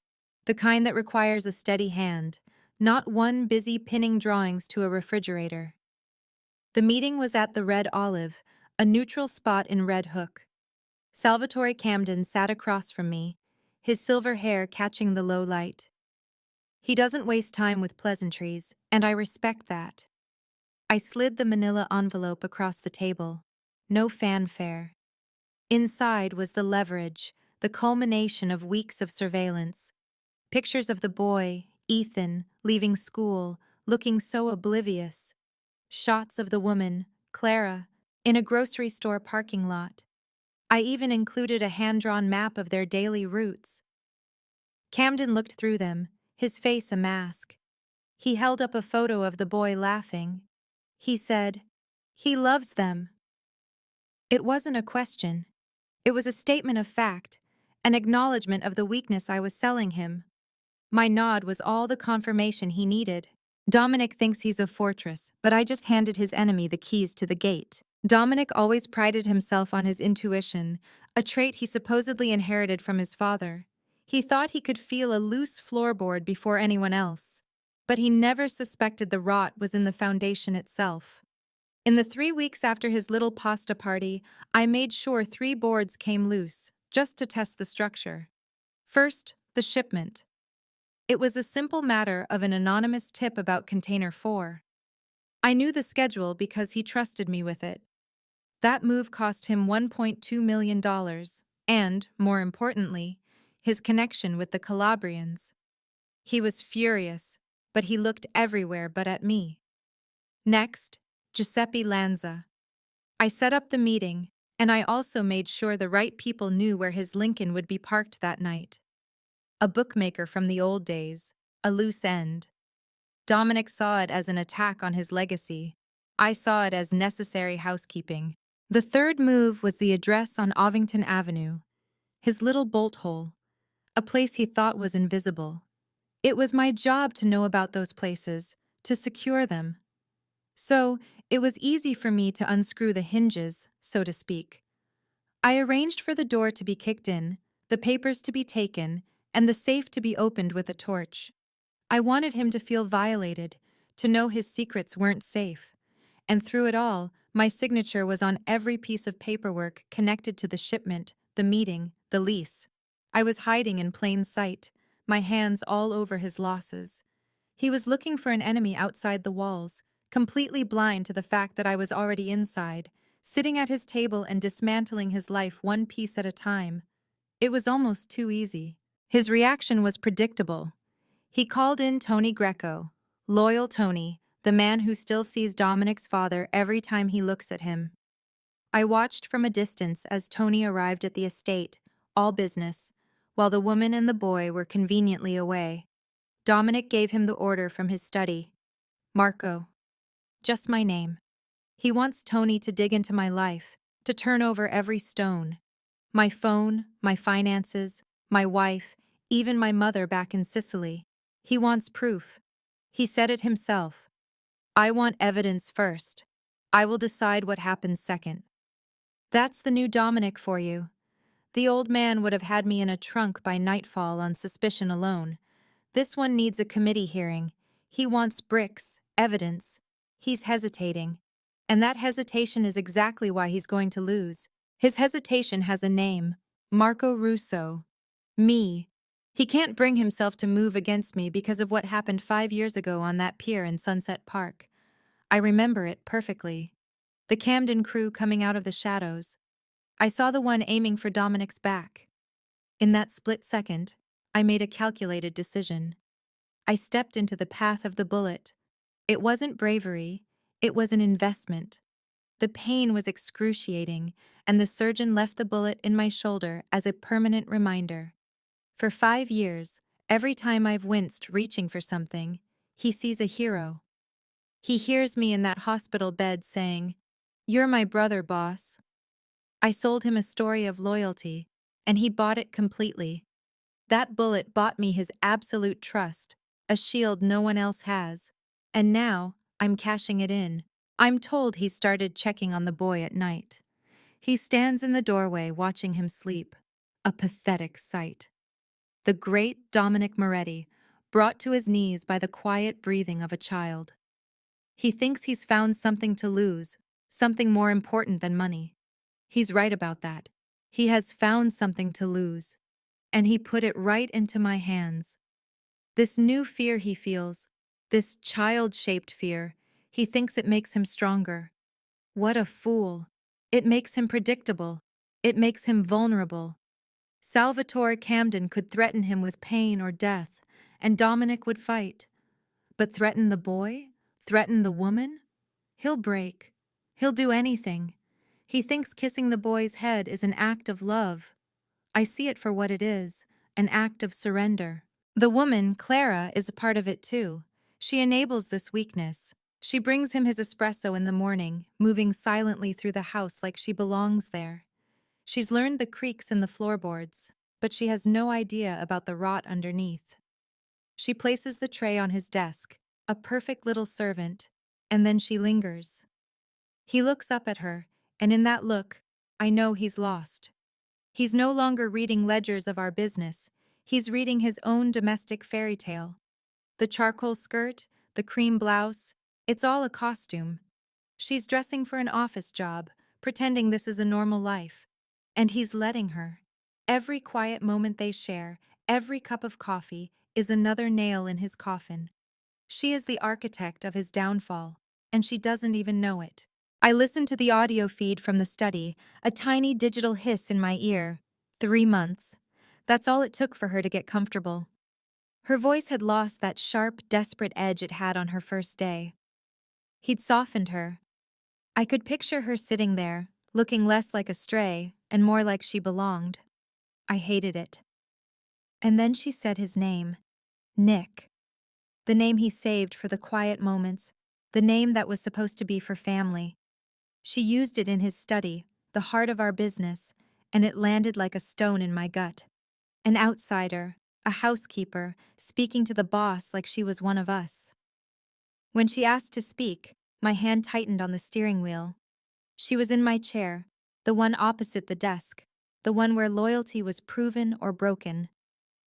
S2: The kind that requires a steady hand, not one busy pinning drawings to a refrigerator. The meeting was at the Red Olive, a neutral spot in Red Hook. Salvatore Camden sat across from me, his silver hair catching the low light. He doesn't waste time with pleasantries, and I respect that. I slid the manila envelope across the table. No fanfare. Inside was the leverage, the culmination of weeks of surveillance. Pictures of the boy, Ethan, leaving school, looking so oblivious. Shots of the woman, Clara, in a grocery store parking lot. I even included a hand-drawn map of their daily routes. Camden looked through them, his face a mask. He held up a photo of the boy laughing. He said, "He loves them." It wasn't a question. It was a statement of fact, an acknowledgement of the weakness I was selling him. My nod was all the confirmation he needed. Dominic thinks he's a fortress, but I just handed his enemy the keys to the gate. Dominic always prided himself on his intuition, a trait he supposedly inherited from his father. He thought he could feel a loose floorboard before anyone else. But he never suspected the rot was in the foundation itself. In the 3 weeks after his little pasta party, I made sure 3 boards came loose, just to test the structure. First, the shipment. It was a simple matter of an anonymous tip about Container 4. I knew the schedule because he trusted me with it. That move cost him $1.2 million, and, more importantly, his connection with the Calabrians. He was furious, but he looked everywhere but at me. Next, Giuseppe Lanza. I set up the meeting, and I also made sure the right people knew where his Lincoln would be parked that night. A bookmaker from the old days, a loose end. Dominic saw it as an attack on his legacy. I saw it as necessary housekeeping. The third move was the address on Ovington Avenue, his little bolt hole, a place he thought was invisible. It was my job to know about those places, to secure them. So, it was easy for me to unscrew the hinges, so to speak. I arranged for the door to be kicked in, the papers to be taken, and the safe to be opened with a torch. I wanted him to feel violated, to know his secrets weren't safe. And through it all, my signature was on every piece of paperwork connected to the shipment, the meeting, the lease. I was hiding in plain sight, my hands all over his losses. He was looking for an enemy outside the walls, completely blind to the fact that I was already inside, sitting at his table and dismantling his life one piece at a time. It was almost too easy. His reaction was predictable. He called in Tony Greco, loyal Tony, the man who still sees Dominic's father every time he looks at him. I watched from a distance as Tony arrived at the estate, all business, while the woman and the boy were conveniently away. Dominic gave him the order from his study. Marco. Just my name. He wants Tony to dig into my life, to turn over every stone. My phone, my finances, my wife, even my mother back in Sicily. He wants proof. He said it himself. I want evidence first. I will decide what happens second. That's the new Dominic for you. The old man would have had me in a trunk by nightfall on suspicion alone. This one needs a committee hearing. He wants bricks, evidence. He's hesitating. And that hesitation is exactly why he's going to lose. His hesitation has a name. Marco Russo. Me. He can't bring himself to move against me because of what happened 5 years ago on that pier in Sunset Park. I remember it perfectly. The Camden crew coming out of the shadows. I saw the one aiming for Dominic's back. In that split second, I made a calculated decision. I stepped into the path of the bullet. It wasn't bravery, it was an investment. The pain was excruciating, and the surgeon left the bullet in my shoulder as a permanent reminder. For 5 years, every time I've winced reaching for something, he sees a hero. He hears me in that hospital bed saying, "You're my brother, boss." I sold him a story of loyalty, and he bought it completely. That bullet bought me his absolute trust, a shield no one else has. And now, I'm cashing it in. I'm told he started checking on the boy at night. He stands in the doorway watching him sleep. A pathetic sight. The great Dominic Moretti, brought to his knees by the quiet breathing of a child. He thinks he's found something to lose, something more important than money. He's right about that. He has found something to lose. And he put it right into my hands. This new fear he feels, this child-shaped fear, he thinks it makes him stronger. What a fool. It makes him predictable. It makes him vulnerable. Salvatore Camden could threaten him with pain or death, and Dominic would fight. But threaten the boy? Threaten the woman? He'll break. He'll do anything. He thinks kissing the boy's head is an act of love. I see it for what it is, an act of surrender. The woman, Clara, is a part of it too. She enables this weakness. She brings him his espresso in the morning, moving silently through the house like she belongs there. She's learned the creaks in the floorboards, but she has no idea about the rot underneath. She places the tray on his desk, a perfect little servant, and then she lingers. He looks up at her, and in that look, I know he's lost. He's no longer reading ledgers of our business. He's reading his own domestic fairy tale. The charcoal skirt, the cream blouse, it's all a costume. She's dressing for an office job, pretending this is a normal life. And he's letting her. Every quiet moment they share, every cup of coffee, is another nail in his coffin. She is the architect of his downfall, and she doesn't even know it. I listened to the audio feed from the study, a tiny digital hiss in my ear. 3 months. That's all it took for her to get comfortable. Her voice had lost that sharp, desperate edge it had on her first day. He'd softened her. I could picture her sitting there, looking less like a stray and more like she belonged. I hated it. And then she said his name. Nick. The name he saved for the quiet moments, the name that was supposed to be for family. She used it in his study, the heart of our business, and it landed like a stone in my gut. An outsider, a housekeeper, speaking to the boss like she was one of us. When she asked to speak, my hand tightened on the steering wheel. She was in my chair, The one opposite the desk. The one where loyalty was proven or broken.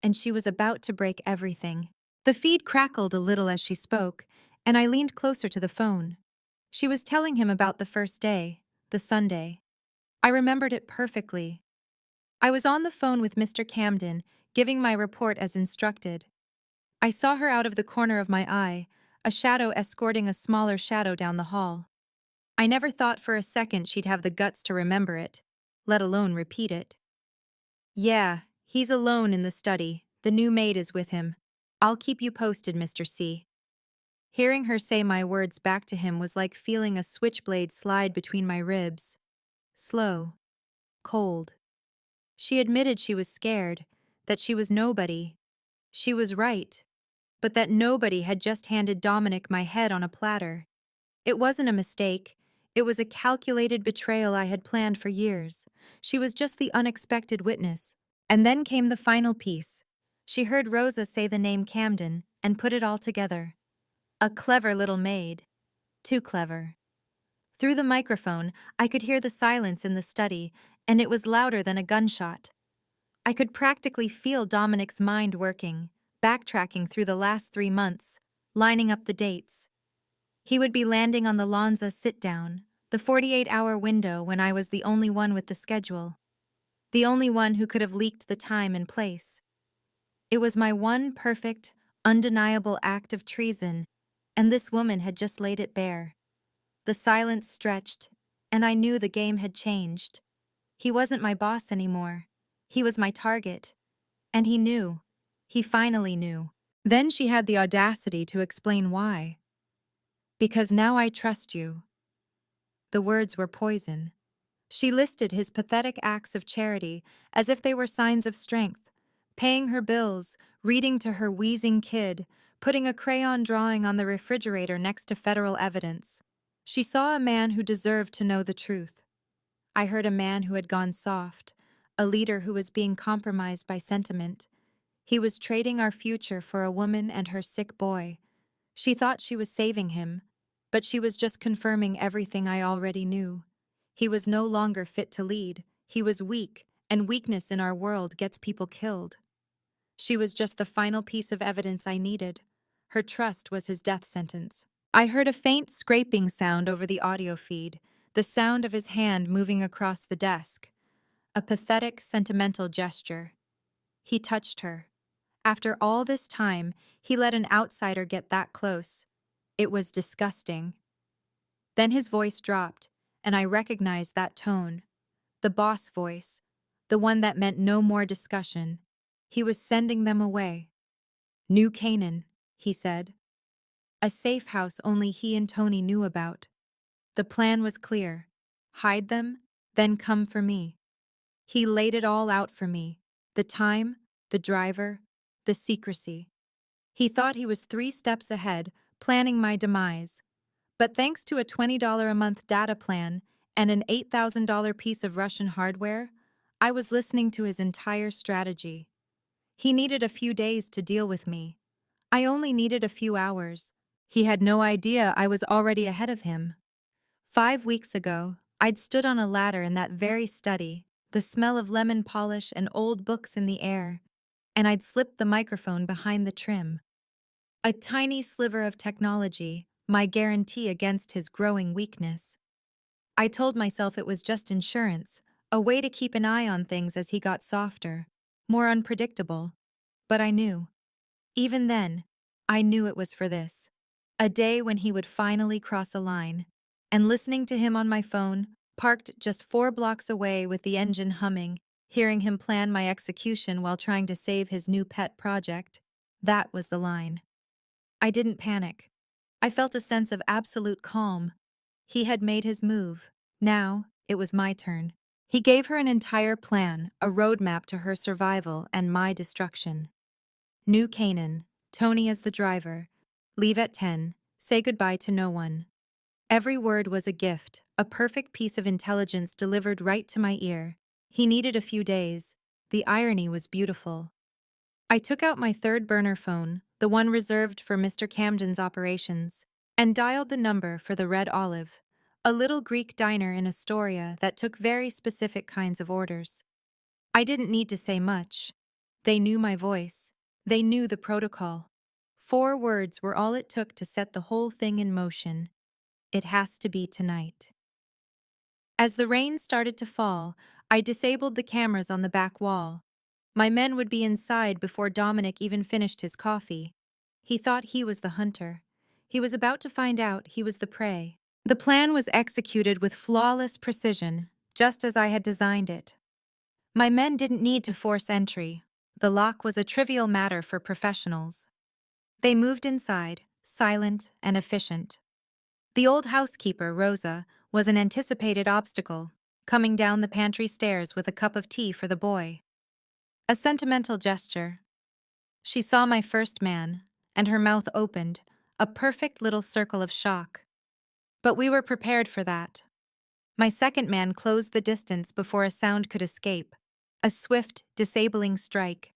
S2: And she was about to break everything. The feed crackled a little as she spoke, and I leaned closer to the phone. She was telling him about the first day, the Sunday. I remembered it perfectly. I was on the phone with Mr. Camden, giving my report as instructed. I saw her out of the corner of my eye, a shadow escorting a smaller shadow down the hall. I never thought for a second she'd have the guts to remember it, let alone repeat it. Yeah, he's alone in the study. The new maid is with him. I'll keep you posted, Mr. C. Hearing her say my words back to him was like feeling a switchblade slide between my ribs. Slow. Cold. She admitted she was scared, that she was nobody. She was right. But that nobody had just handed Dominic my head on a platter. It wasn't a mistake. It was a calculated betrayal I had planned for years. She was just the unexpected witness. And then came the final piece. She heard Rosa say the name Camden and put it all together. A clever little maid. Too clever. Through the microphone, I could hear the silence in the study, and it was louder than a gunshot. I could practically feel Dominic's mind working, backtracking through the last 3 months, lining up the dates. He would be landing on the Lanza sit-down, the 48-hour window when I was the only one with the schedule. The only one who could have leaked the time and place. It was my one perfect, undeniable act of treason, and this woman had just laid it bare. The silence stretched, and I knew the game had changed. He wasn't my boss anymore. He was my target. And he knew. He finally knew. Then she had the audacity to explain why. Because now I trust you. The words were poison. She listed his pathetic acts of charity as if they were signs of strength, paying her bills, reading to her wheezing kid, putting a crayon drawing on the refrigerator next to federal evidence. She saw a man who deserved to know the truth. I heard a man who had gone soft, a leader who was being compromised by sentiment. He was trading our future for a woman and her sick boy. She thought she was saving him, but she was just confirming everything I already knew. He was no longer fit to lead. He was weak, and weakness in our world gets people killed. She was just the final piece of evidence I needed. Her trust was his death sentence. I heard a faint scraping sound over the audio feed, the sound of his hand moving across the desk. A pathetic, sentimental gesture. He touched her. After all this time, he let an outsider get that close. It was disgusting. Then his voice dropped, and I recognized that tone. The boss voice, the one that meant no more discussion. He was sending them away. New Canaan, he said. A safe house only he and Tony knew about. The plan was clear. Hide them, then come for me. He laid it all out for me. The time, the driver, the secrecy. He thought he was 3 steps ahead, planning my demise. But thanks to a $20 a month data plan and an $8,000 piece of Russian hardware, I was listening to his entire strategy. He needed a few days to deal with me. I only needed a few hours. He had no idea I was already ahead of him. 5 weeks ago, I'd stood on a ladder in that very study, the smell of lemon polish and old books in the air, and I'd slipped the microphone behind the trim. A tiny sliver of technology, my guarantee against his growing weakness. I told myself it was just insurance, a way to keep an eye on things as he got softer, more unpredictable. But I knew. Even then, I knew it was for this. A day when he would finally cross a line. And listening to him on my phone, parked just 4 blocks away with the engine humming, hearing him plan my execution while trying to save his new pet project, that was the line. I didn't panic. I felt a sense of absolute calm. He had made his move. Now, it was my turn. He gave her an entire plan, a roadmap to her survival and my destruction. New Canaan, Tony as the driver, leave at 10, say goodbye to no one. Every word was a gift, a perfect piece of intelligence delivered right to my ear. He needed a few days. The irony was beautiful. I took out my 3rd burner phone, the one reserved for Mr. Camden's operations, and dialed the number for the Red Olive, a little Greek diner in Astoria that took very specific kinds of orders. I didn't need to say much. They knew my voice. They knew the protocol. 4 words were all it took to set the whole thing in motion. It has to be tonight. As the rain started to fall, I disabled the cameras on the back wall. My men would be inside before Dominic even finished his coffee. He thought he was the hunter. He was about to find out he was the prey. The plan was executed with flawless precision, just as I had designed it. My men didn't need to force entry. The lock was a trivial matter for professionals. They moved inside, silent and efficient. The old housekeeper, Rosa, was an anticipated obstacle, coming down the pantry stairs with a cup of tea for the boy. A sentimental gesture. She saw my first man, and her mouth opened, a perfect little circle of shock. But we were prepared for that. My second man closed the distance before a sound could escape. A swift, disabling strike.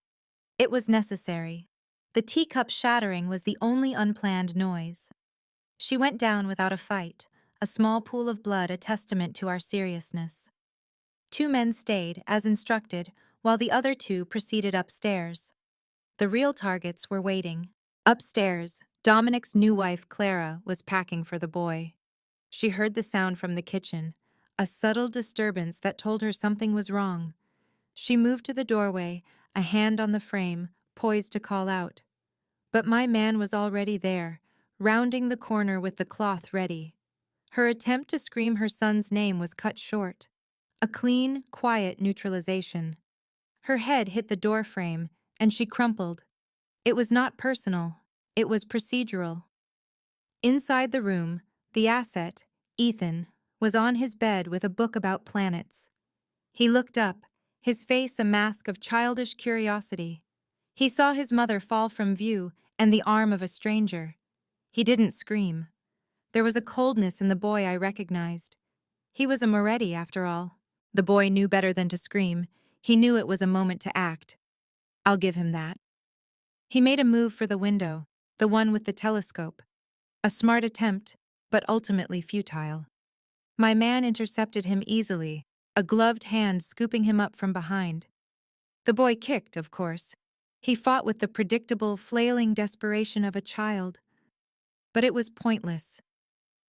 S2: It was necessary. The teacup shattering was the only unplanned noise. She went down without a fight, a small pool of blood a testament to our seriousness. 2 men stayed, as instructed, while the other 2 proceeded upstairs. The real targets were waiting. Upstairs, Dominic's new wife, Clara, was packing for the boy. She heard the sound from the kitchen, a subtle disturbance that told her something was wrong. She moved to the doorway, a hand on the frame, poised to call out. But my man was already there, rounding the corner with the cloth ready. Her attempt to scream her son's name was cut short. A clean, quiet neutralization. Her head hit the door frame, and she crumpled. It was not personal. It was procedural. Inside the room, the asset, Ethan, was on his bed with a book about planets. He looked up, his face a mask of childish curiosity. He saw his mother fall from view and the arm of a stranger. He didn't scream. There was a coldness in the boy I recognized. He was a Moretti, after all. The boy knew better than to scream. He knew it was a moment to act. I'll give him that. He made a move for the window, the one with the telescope. A smart attempt, but ultimately futile. My man intercepted him easily, a gloved hand scooping him up from behind. The boy kicked, of course. He fought with the predictable, flailing desperation of a child. But it was pointless.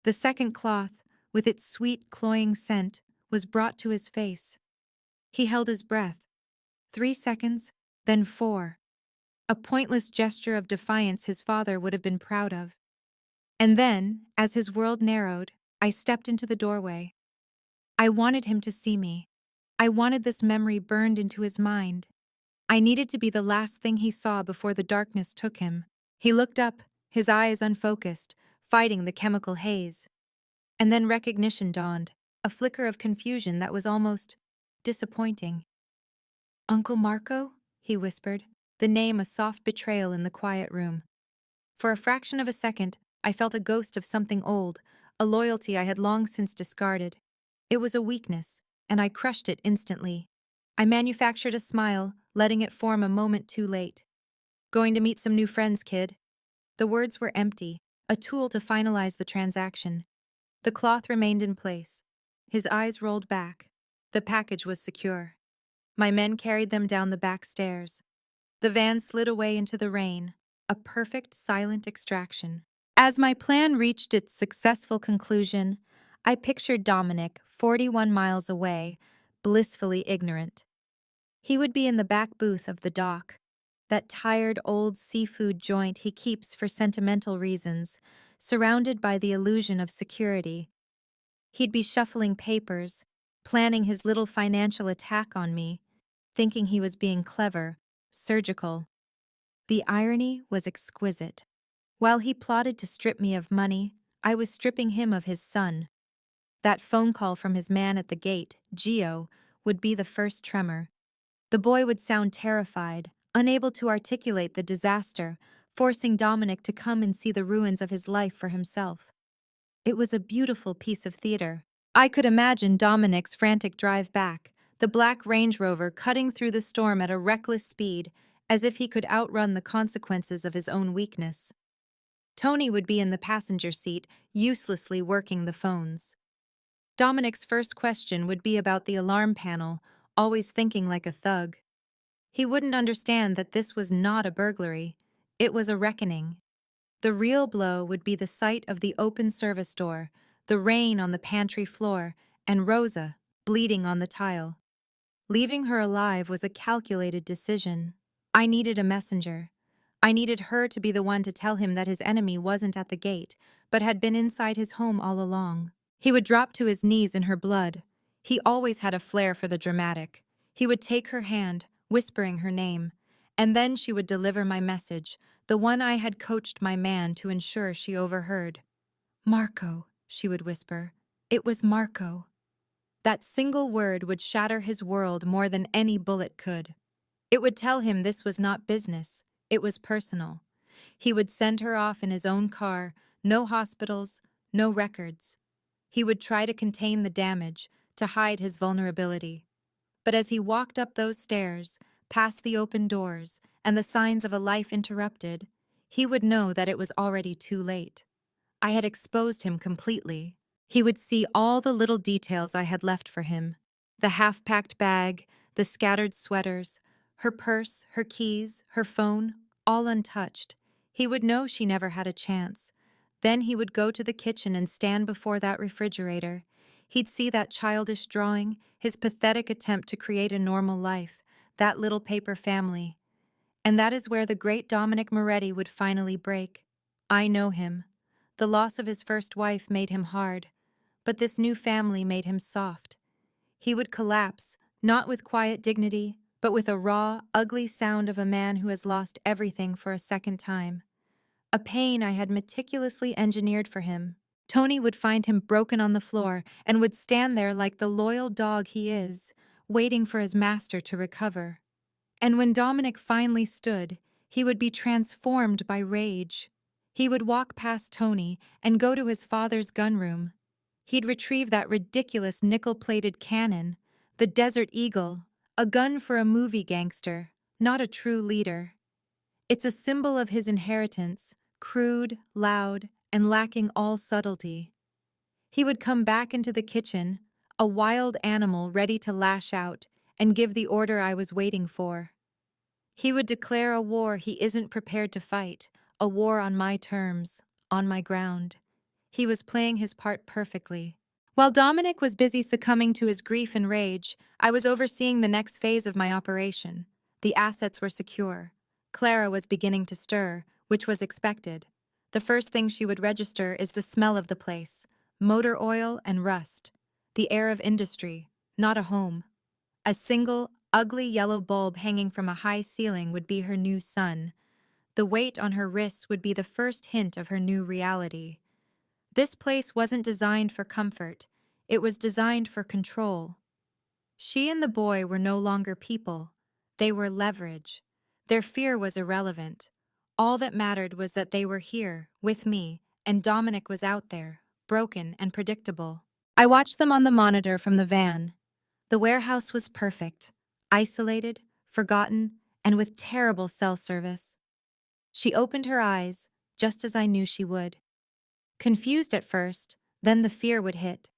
S2: The second cloth, with its sweet, cloying scent, was brought to his face. He held his breath. 3 seconds, then 4. A pointless gesture of defiance his father would have been proud of. And then, as his world narrowed, I stepped into the doorway. I wanted him to see me. I wanted this memory burned into his mind. I needed to be the last thing he saw before the darkness took him. He looked up, his eyes unfocused, fighting the chemical haze. And then recognition dawned, a flicker of confusion that was almost disappointing. "Uncle Marco?" he whispered, the name a soft betrayal in the quiet room. For a fraction of a second, I felt a ghost of something old, a loyalty I had long since discarded. It was a weakness, and I crushed it instantly. I manufactured a smile, letting it form a moment too late. "Going to meet some new friends, kid." The words were empty, a tool to finalize the transaction. The cloth remained in place. His eyes rolled back. The package was secure. My men carried them down the back stairs. The van slid away into the rain, a perfect silent extraction. As my plan reached its successful conclusion, I pictured Dominic, 41 miles away, blissfully ignorant. He would be in the back booth of the dock, that tired old seafood joint he keeps for sentimental reasons, surrounded by the illusion of security. He'd be shuffling papers, planning his little financial attack on me, thinking he was being clever, surgical. The irony was exquisite. While he plotted to strip me of money, I was stripping him of his son. That phone call from his man at the gate, Gio, would be the first tremor. The boy would sound terrified, unable to articulate the disaster, forcing Dominic to come and see the ruins of his life for himself. It was a beautiful piece of theater. I could imagine Dominic's frantic drive back, the black Range Rover cutting through the storm at a reckless speed, as if he could outrun the consequences of his own weakness. Tony would be in the passenger seat, uselessly working the phones. Dominic's first question would be about the alarm panel, always thinking like a thug. He wouldn't understand that this was not a burglary, it was a reckoning. The real blow would be the sight of the open service door, the rain on the pantry floor, and Rosa, bleeding on the tile. Leaving her alive was a calculated decision. I needed a messenger. I needed her to be the one to tell him that his enemy wasn't at the gate, but had been inside his home all along. He would drop to his knees in her blood. He always had a flair for the dramatic. He would take her hand, whispering her name, and then she would deliver my message, the one I had coached my man to ensure she overheard. "Marco," she would whisper. It was Marco. That single word would shatter his world more than any bullet could. It would tell him this was not business, it was personal. He would send her off in his own car, no hospitals, no records. He would try to contain the damage, to hide his vulnerability. But as he walked up those stairs, past the open doors, and the signs of a life interrupted, he would know that it was already too late. I had exposed him completely. He would see all the little details I had left for him. The half-packed bag, the scattered sweaters, her purse, her keys, her phone, all untouched. He would know she never had a chance. Then he would go to the kitchen and stand before that refrigerator. He'd see that childish drawing, his pathetic attempt to create a normal life, that little paper family. And that is where the great Dominic Moretti would finally break. I know him. The loss of his first wife made him hard, but this new family made him soft. He would collapse, not with quiet dignity, but with a raw, ugly sound of a man who has lost everything for a second time. A pain I had meticulously engineered for him. Tony would find him broken on the floor and would stand there like the loyal dog he is, waiting for his master to recover. And when Dominic finally stood, he would be transformed by rage. He would walk past Tony and go to his father's gunroom. He'd retrieve that ridiculous nickel-plated cannon, the Desert Eagle, a gun for a movie gangster, not a true leader. It's a symbol of his inheritance, crude, loud, and lacking all subtlety. He would come back into the kitchen, a wild animal ready to lash out, and give the order I was waiting for. He would declare a war he isn't prepared to fight, a war on my terms, on my ground. He was playing his part perfectly. While Dominic was busy succumbing to his grief and rage, I was overseeing the next phase of my operation. The assets were secure. Clara was beginning to stir, which was expected. The first thing she would register is the smell of the place, motor oil and rust, the air of industry, not a home. A single, ugly yellow bulb hanging from a high ceiling would be her new sun. The weight on her wrists would be the first hint of her new reality. This place wasn't designed for comfort. It was designed for control. She and the boy were no longer people. They were leverage. Their fear was irrelevant. All that mattered was that they were here, with me, and Dominic was out there, broken and predictable. I watched them on the monitor from the van. The warehouse was perfect, isolated, forgotten, and with terrible cell service. She opened her eyes, just as I knew she would. Confused at first, then the fear would hit.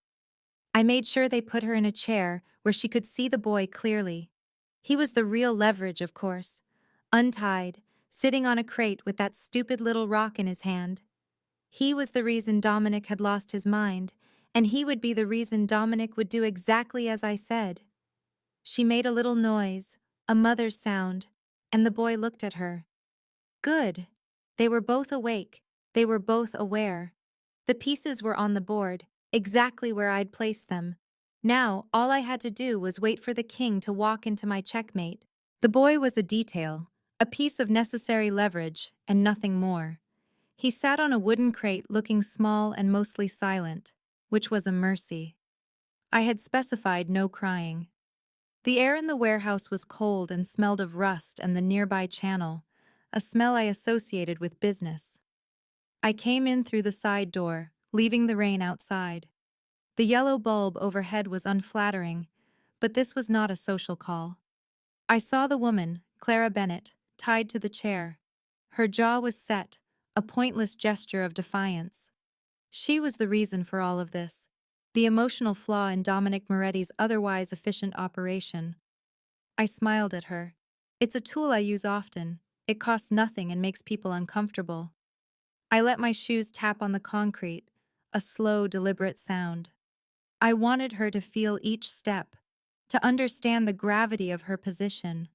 S2: I made sure they put her in a chair where she could see the boy clearly. He was the real leverage, of course. Untied, sitting on a crate with that stupid little rock in his hand. He was the reason Dominic had lost his mind, and he would be the reason Dominic would do exactly as I said. She made a little noise, a mother's sound, and the boy looked at her. Good. They were both awake. They were both aware. The pieces were on the board, exactly where I'd placed them. Now, all I had to do was wait for the king to walk into my checkmate. The boy was a detail, a piece of necessary leverage, and nothing more. He sat on a wooden crate looking small and mostly silent, which was a mercy. I had specified no crying. The air in the warehouse was cold and smelled of rust and the nearby channel, a smell I associated with business. I came in through the side door, leaving the rain outside. The yellow bulb overhead was unflattering, but this was not a social call. I saw the woman, Clara Bennett, tied to the chair. Her jaw was set, a pointless gesture of defiance. She was the reason for all of this. the emotional flaw in Dominic Moretti's otherwise efficient operation. I smiled at her. It's a tool I use often. It costs nothing and makes people uncomfortable. I let my shoes tap on the concrete, a slow, deliberate sound. I wanted her to feel each step, to understand the gravity of her position.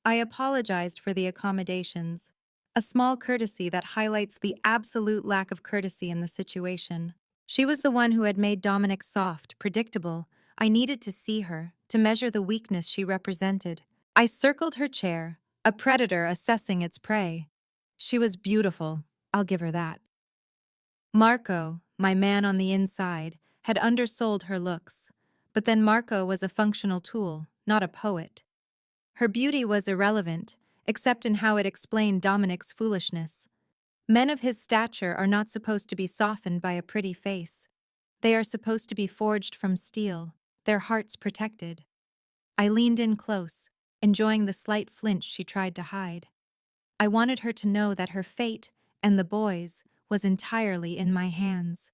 S2: I apologized for the accommodations, a small courtesy that highlights the absolute lack of courtesy in the situation. She was the one who had made Dominic soft, predictable. I needed to see her, to measure the weakness she represented. I circled her chair, a predator assessing its prey. She was beautiful, I'll give her that. Marco, my man on the inside, had undersold her looks. But then Marco was a functional tool, not a poet. Her beauty was irrelevant, except in how it explained Dominic's foolishness. Men of his stature are not supposed to be softened by a pretty face. They are supposed to be forged from steel, their hearts protected. I leaned in close, enjoying the slight flinch she tried to hide. I wanted her to know that her fate, and the boys', was entirely in my hands.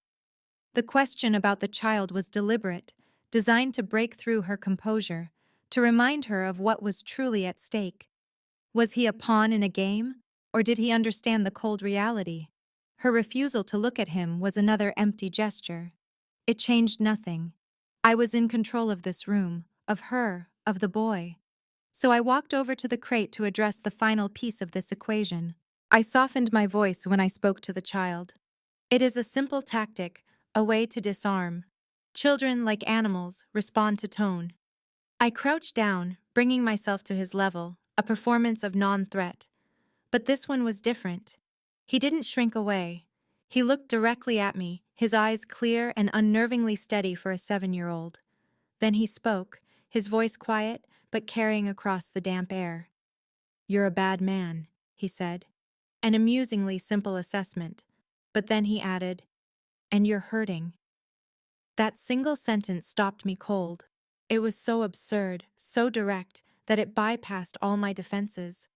S2: The question about the child was deliberate, designed to break through her composure, to remind her of what was truly at stake. Was he a pawn in a game, or did he understand the cold reality? Her refusal to look at him was another empty gesture. It changed nothing. I was in control of this room, of her, of the boy. So I walked over to the crate to address the final piece of this equation. I softened my voice when I spoke to the child. It is a simple tactic, a way to disarm. Children, like animals, respond to tone. I crouched down, bringing myself to his level, a performance of non-threat. But this one was different. He didn't shrink away. He looked directly at me, his eyes clear and unnervingly steady for a 7-year-old. Then he spoke, his voice quiet, but carrying across the damp air. "You're a bad man," he said. An amusingly simple assessment. But then he added, "And you're hurting." That single sentence stopped me cold. It was so absurd, so direct, that it bypassed all my defenses.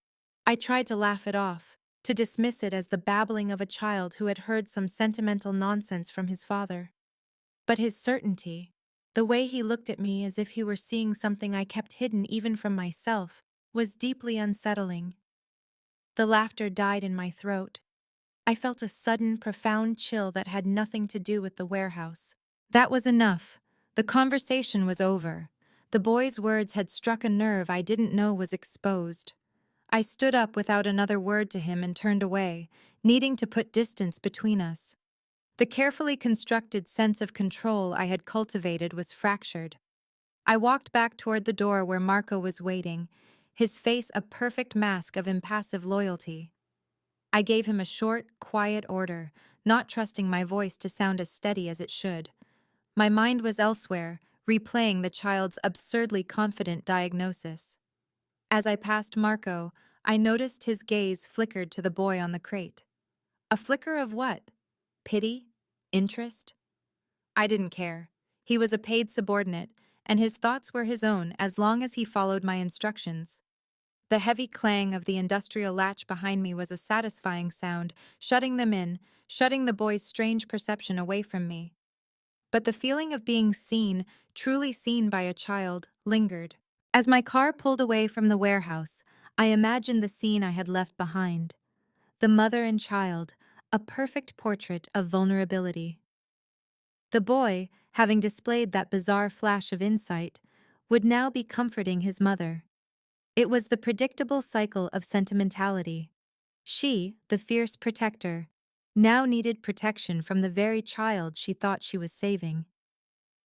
S2: I tried to laugh it off, to dismiss it as the babbling of a child who had heard some sentimental nonsense from his father. But his certainty, the way he looked at me as if he were seeing something I kept hidden even from myself, was deeply unsettling. The laughter died in my throat. I felt a sudden, profound chill that had nothing to do with the warehouse. That was enough. The conversation was over. The boy's words had struck a nerve I didn't know was exposed. I stood up without another word to him and turned away, needing to put distance between us. The carefully constructed sense of control I had cultivated was fractured. I walked back toward the door where Marco was waiting, his face a perfect mask of impassive loyalty. I gave him a short, quiet order, not trusting my voice to sound as steady as it should. My mind was elsewhere, replaying the child's absurdly confident diagnosis. As I passed Marco, I noticed his gaze flickered to the boy on the crate. A flicker of what? Pity? Interest? I didn't care. He was a paid subordinate, and his thoughts were his own as long as he followed my instructions. The heavy clang of the industrial latch behind me was a satisfying sound, shutting them in, shutting the boy's strange perception away from me. But the feeling of being seen, truly seen by a child, lingered. As my car pulled away from the warehouse, I imagined the scene I had left behind. The mother and child, a perfect portrait of vulnerability. The boy, having displayed that bizarre flash of insight, would now be comforting his mother. It was the predictable cycle of sentimentality. She, the fierce protector, now needed protection from the very child she thought she was saving.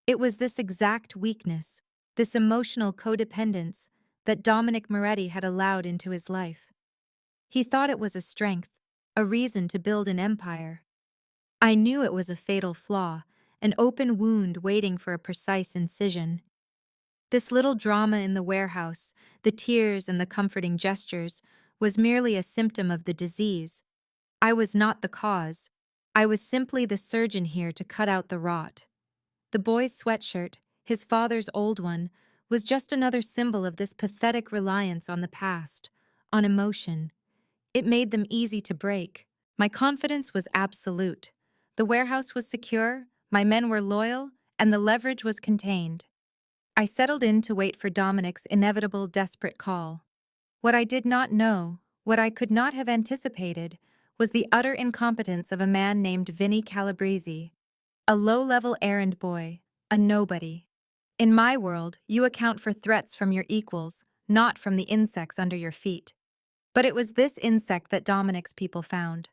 S2: It was this exact weakness, this emotional codependence, that Dominic Moretti had allowed into his life. He thought it was a strength, a reason to build an empire. I knew it was a fatal flaw, an open wound waiting for a precise incision. This little drama in the warehouse, the tears and the comforting gestures, was merely a symptom of the disease. I was not the cause. I was simply the surgeon here to cut out the rot. The boy's sweatshirt, his father's old one, was just another symbol of this pathetic reliance on the past, on emotion. It made them easy to break. My confidence was absolute. The warehouse was secure, my men were loyal, and the leverage was contained. I settled in to wait for Dominic's inevitable desperate call. What I did not know, what I could not have anticipated, was the utter incompetence of a man named Vinnie Calabrese, a low-level errand boy, a nobody. In my world, you account for threats from your equals, not from the insects under your feet. But it was this insect that Dominic's people found.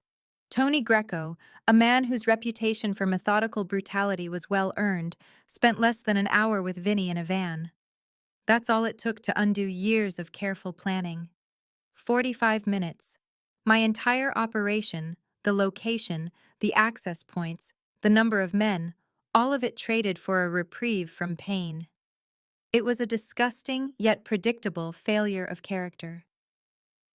S2: Tony Greco, a man whose reputation for methodical brutality was well earned, spent less than an hour with Vinny in a van. That's all it took to undo years of careful planning. 45 minutes. My entire operation, the location, the access points, the number of men, all of it traded for a reprieve from pain. It was a disgusting yet predictable failure of character.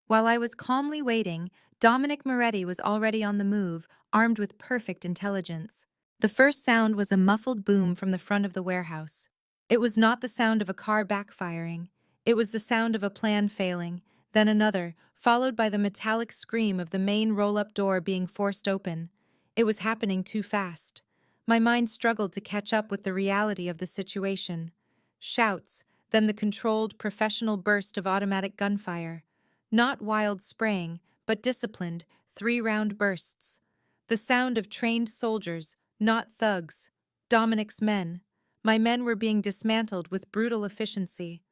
S2: While I was calmly waiting, Dominic Moretti was already on the move, armed with perfect intelligence. The first sound was a muffled boom from the front of the warehouse. It was not the sound of a car backfiring. It was the sound of a plan failing, then another, followed by the metallic scream of the main roll-up door being forced open. It was happening too fast. My mind struggled to catch up with the reality of the situation. Shouts, then the controlled, professional burst of automatic gunfire. Not wild spraying, but disciplined, 3-round bursts. The sound of trained soldiers, not thugs. Dominic's men. My men were being dismantled with brutal efficiency.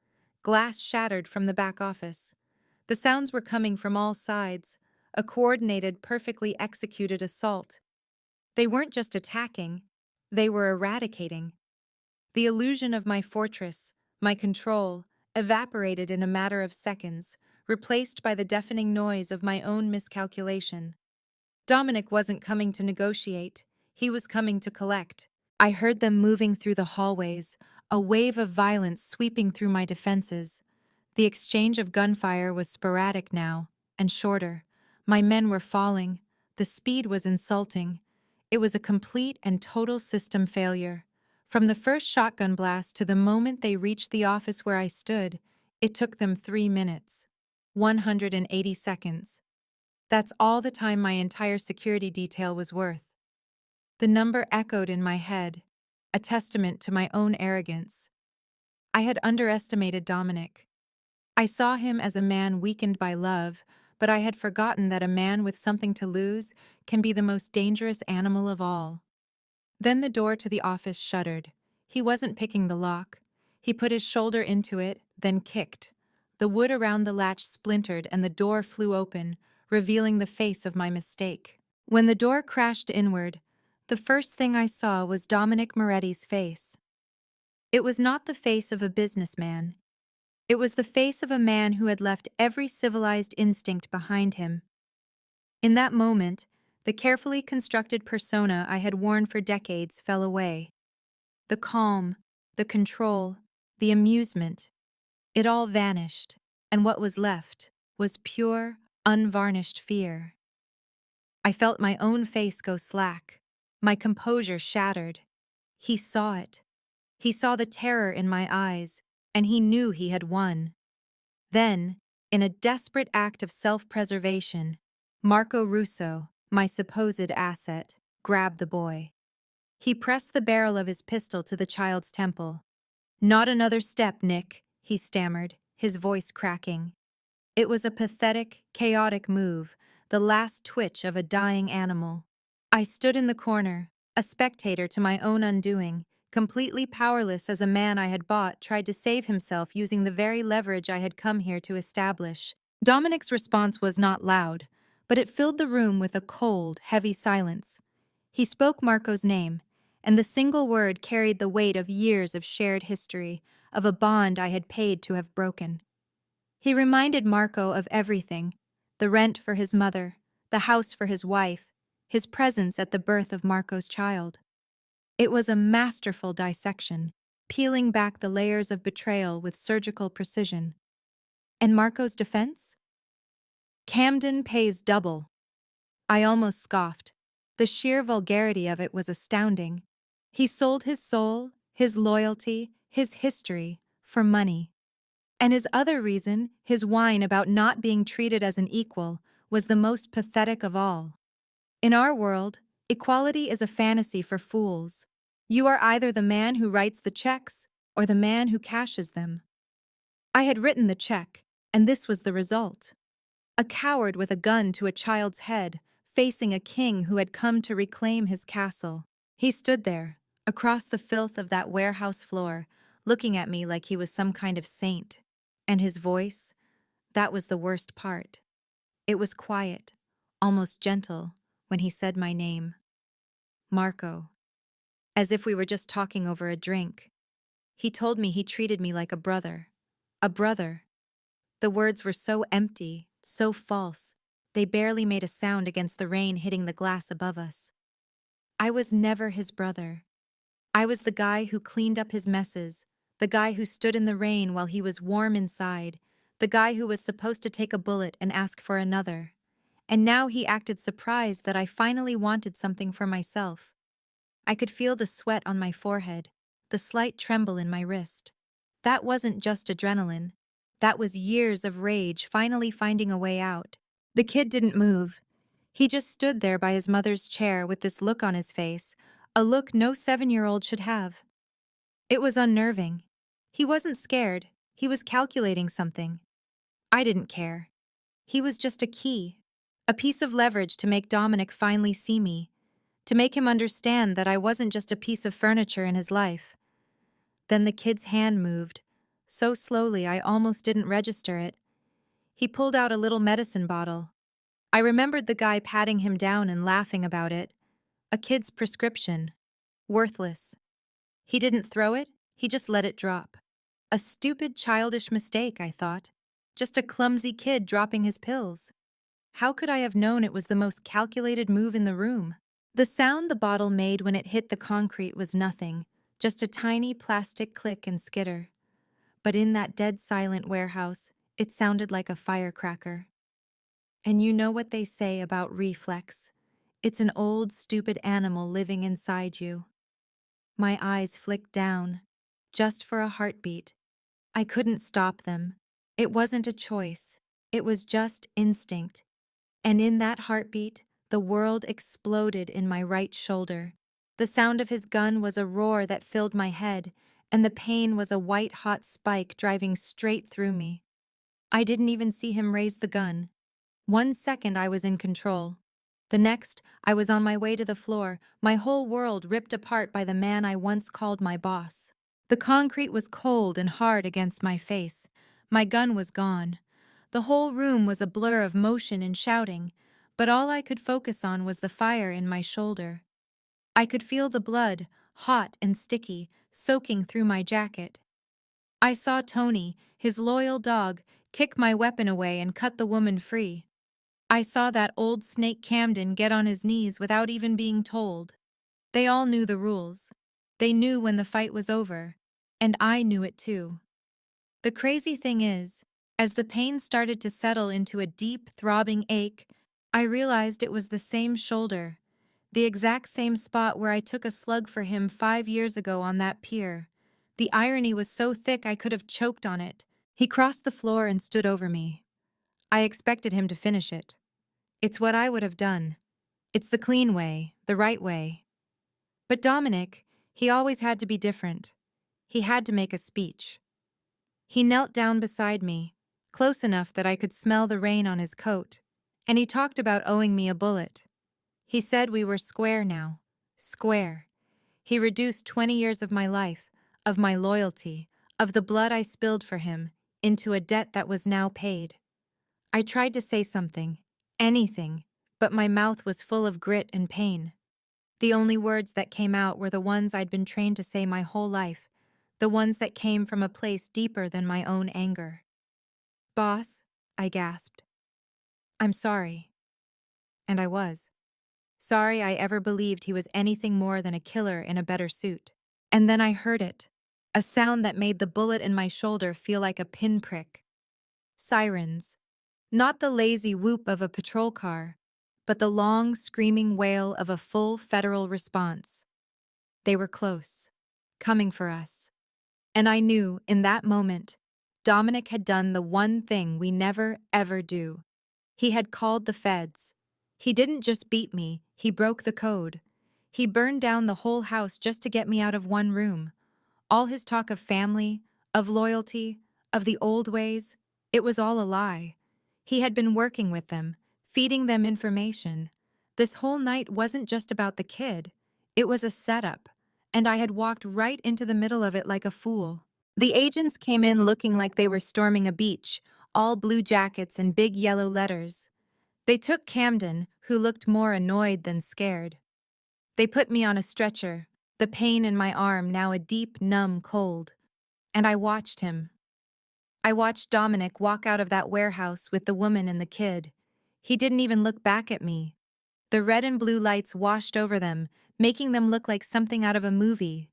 S2: Glass shattered from the back office. The sounds were coming from all sides, a coordinated, perfectly executed assault. They weren't just attacking, they were eradicating. The illusion of my fortress, my control, evaporated in a matter of seconds, replaced by the deafening noise of my own miscalculation. Dominic wasn't coming to negotiate, he was coming to collect. I heard them moving through the hallways, a wave of violence sweeping through my defenses. The exchange of gunfire was sporadic now, and shorter. My men were falling. The speed was insulting. It was a complete and total system failure. From the first shotgun blast to the moment they reached the office where I stood, it took them 3 minutes. 180 seconds. That's all the time my entire security detail was worth. The number echoed in my head, a testament to my own arrogance. I had underestimated Dominic. I saw him as a man weakened by love, but I had forgotten that a man with something to lose can be the most dangerous animal of all. Then the door to the office shuddered. He wasn't picking the lock. He put his shoulder into it, then kicked. The wood around the latch splintered and the door flew open, revealing the face of my mistake. When the door crashed inward, the first thing I saw was Dominic Moretti's face. It was not the face of a businessman. It was the face of a man who had left every civilized instinct behind him. In that moment, the carefully constructed persona I had worn for decades fell away. The calm, the control, the amusement, it all vanished, and what was left was pure, unvarnished fear. I felt my own face go slack, my composure shattered. He saw it. He saw the terror in my eyes, and he knew he had won. Then, in a desperate act of self-preservation, Marco Russo, my supposed asset, grabbed the boy. He pressed the barrel of his pistol to the child's temple. "Not another step, Nick," he stammered, his voice cracking. It was a pathetic, chaotic move, the last twitch of a dying animal. I stood in the corner, a spectator to my own undoing, completely powerless as a man I had bought tried to save himself using the very leverage I had come here to establish. Dominic's response was not loud, but it filled the room with a cold, heavy silence. He spoke Marco's name, and the single word carried the weight of years of shared history, of a bond I had paid to have broken. He reminded Marco of everything: the rent for his mother, the house for his wife, his presence at the birth of Marco's child. It was a masterful dissection, peeling back the layers of betrayal with surgical precision. And Marco's defense? "Camden pays double." I almost scoffed. The sheer vulgarity of it was astounding. He sold his soul, his loyalty, his history, for money. And his other reason, his whine about not being treated as an equal, was the most pathetic of all. In our world, equality is a fantasy for fools. You are either the man who writes the checks or the man who cashes them. I had written the check, and this was the result. A coward with a gun to a child's head, facing a king who had come to reclaim his castle. He stood there, across the filth of that warehouse floor, looking at me like he was some kind of saint. And his voice, that was the worst part. It was quiet, almost gentle, when he said my name. Marco. As if we were just talking over a drink. He told me he treated me like a brother. A brother. The words were so empty, so false, they barely made a sound against the rain hitting the glass above us. I was never his brother. I was the guy who cleaned up his messes, the guy who stood in the rain while he was warm inside, the guy who was supposed to take a bullet and ask for another. And now he acted surprised that I finally wanted something for myself. I could feel the sweat on my forehead, the slight tremble in my wrist. That wasn't just adrenaline. That was years of rage finally finding a way out. The kid didn't move. He just stood there by his mother's chair with this look on his face, a look no 7-year-old should have. It was unnerving. He wasn't scared. He was calculating something. I didn't care. He was just a key, a piece of leverage to make Dominic finally see me, to make him understand that I wasn't just a piece of furniture in his life. Then the kid's hand moved, so slowly I almost didn't register it. He pulled out a little medicine bottle. I remembered the guy patting him down and laughing about it. A kid's prescription. Worthless. He didn't throw it, he just let it drop. A stupid, childish mistake, I thought. Just a clumsy kid dropping his pills. How could I have known it was the most calculated move in the room? The sound the bottle made when it hit the concrete was nothing, just a tiny plastic click and skitter. But in that dead silent warehouse, it sounded like a firecracker. And you know what they say about reflex. It's an old, stupid animal living inside you. My eyes flicked down, just for a heartbeat. I couldn't stop them. It wasn't a choice. It was just instinct. And in that heartbeat, the world exploded in my right shoulder. The sound of his gun was a roar that filled my head, and the pain was a white-hot spike driving straight through me. I didn't even see him raise the gun. 1 second I was in control. The next, I was on my way to the floor, my whole world ripped apart by the man I once called my boss. The concrete was cold and hard against my face. My gun was gone. The whole room was a blur of motion and shouting, but all I could focus on was the fire in my shoulder. I could feel the blood, hot and sticky, soaking through my jacket. I saw Tony, his loyal dog, kick my weapon away and cut the woman free. I saw that old snake Camden get on his knees without even being told. They all knew the rules. They knew when the fight was over, and I knew it too. The crazy thing is, as the pain started to settle into a deep, throbbing ache, I realized it was the same shoulder, the exact same spot where I took a slug for him 5 years ago on that pier. The irony was so thick I could have choked on it. He crossed the floor and stood over me. I expected him to finish it. It's what I would have done. It's the clean way, the right way. But Dominic, he always had to be different. He had to make a speech. He knelt down beside me, close enough that I could smell the rain on his coat, and he talked about owing me a bullet. He said we were square now. Square. He reduced 20 years of my life, of my loyalty, of the blood I spilled for him, into a debt that was now paid. I tried to say something, anything, but my mouth was full of grit and pain. The only words that came out were the ones I'd been trained to say my whole life, the ones that came from a place deeper than my own anger. "Boss," I gasped. "I'm sorry." And I was. Sorry I ever believed he was anything more than a killer in a better suit. And then I heard it, a sound that made the bullet in my shoulder feel like a pinprick. Sirens. Not the lazy whoop of a patrol car, but the long, screaming wail of a full federal response. They were close, coming for us. And I knew, in that moment, Dominic had done the one thing we never, ever do. He had called the feds. He didn't just beat me, he broke the code. He burned down the whole house just to get me out of one room. All his talk of family, of loyalty, of the old ways, it was all a lie. He had been working with them, feeding them information. This whole night wasn't just about the kid. It was a setup, and I had walked right into the middle of it like a fool. The agents came in looking like they were storming a beach, all blue jackets and big yellow letters. They took Camden, who looked more annoyed than scared. They put me on a stretcher, the pain in my arm now a deep, numb cold. And I watched him. I watched Dominic walk out of that warehouse with the woman and the kid. He didn't even look back at me. The red and blue lights washed over them, making them look like something out of a movie.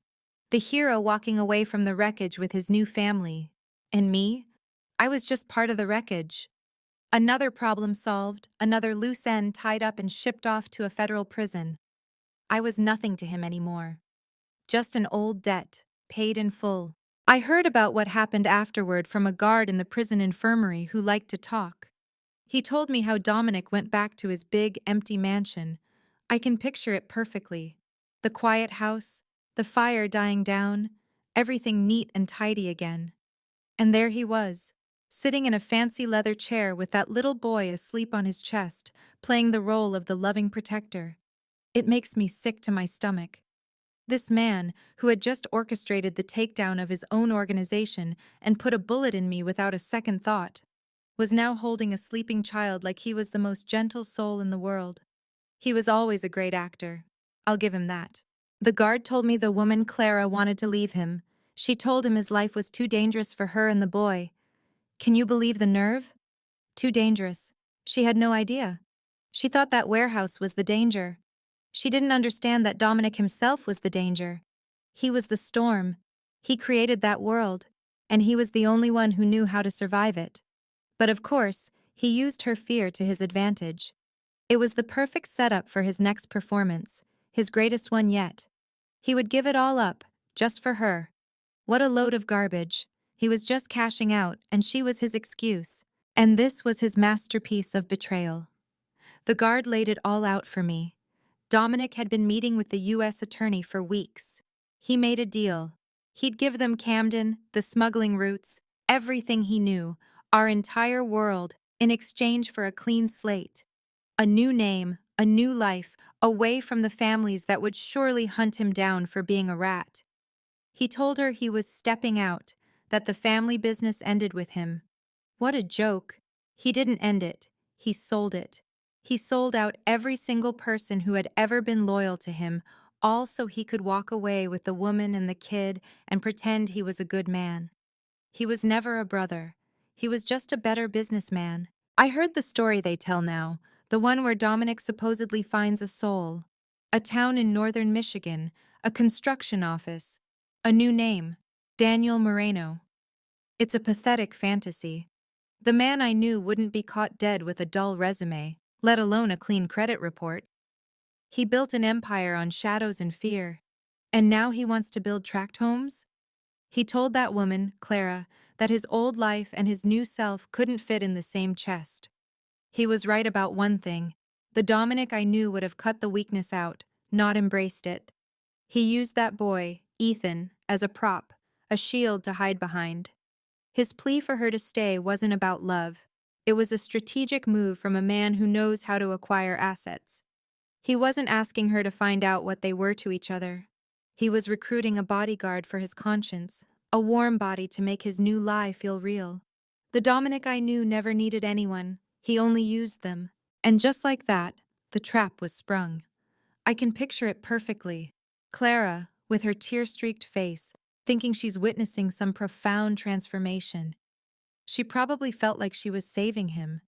S2: The hero walking away from the wreckage with his new family. And me? I was just part of the wreckage. Another problem solved, another loose end tied up and shipped off to a federal prison. I was nothing to him anymore. Just an old debt, paid in full. I heard about what happened afterward from a guard in the prison infirmary who liked to talk. He told me how Dominic went back to his big, empty mansion. I can picture it perfectly. The quiet house, the fire dying down, everything neat and tidy again. And there he was, sitting in a fancy leather chair with that little boy asleep on his chest, playing the role of the loving protector. It makes me sick to my stomach. This man, who had just orchestrated the takedown of his own organization and put a bullet in me without a second thought, was now holding a sleeping child like he was the most gentle soul in the world. He was always a great actor. I'll give him that. The guard told me the woman Clara wanted to leave him. She told him his life was too dangerous for her and the boy. Can you believe the nerve? Too dangerous. She had no idea. She thought that warehouse was the danger. She didn't understand that Dominic himself was the danger. He was the storm. He created that world, and he was the only one who knew how to survive it. But of course, he used her fear to his advantage. It was the perfect setup for his next performance, his greatest one yet. He would give it all up, just for her. What a load of garbage. He was just cashing out, and she was his excuse. And this was his masterpiece of betrayal. The guard laid it all out for me. Dominic had been meeting with the U.S. attorney for weeks. He made a deal. He'd give them Camden, the smuggling routes, everything he knew, our entire world, in exchange for a clean slate. A new name, a new life, away from the families that would surely hunt him down for being a rat. He told her he was stepping out, that the family business ended with him. What a joke. He didn't end it. He sold it. He sold out every single person who had ever been loyal to him, all so he could walk away with the woman and the kid and pretend he was a good man. He was never a brother. He was just a better businessman. I heard the story they tell now, the one where Dominic supposedly finds a soul. A town in northern Michigan, a construction office, a new name, Daniel Moreno. It's a pathetic fantasy. The man I knew wouldn't be caught dead with a dull resume, let alone a clean credit report. He built an empire on shadows and fear. And now he wants to build tract homes? He told that woman, Clara, that his old life and his new self couldn't fit in the same chest. He was right about one thing. The Dominic I knew would have cut the weakness out, not embraced it. He used that boy, Ethan, as a prop, a shield to hide behind. His plea for her to stay wasn't about love. It was a strategic move from a man who knows how to acquire assets. He wasn't asking her to find out what they were to each other. He was recruiting a bodyguard for his conscience, a warm body to make his new lie feel real. The Dominic I knew never needed anyone. He only used them. And just like that, the trap was sprung. I can picture it perfectly. Clara, with her tear-streaked face, thinking she's witnessing some profound transformation. She probably felt like she was saving him.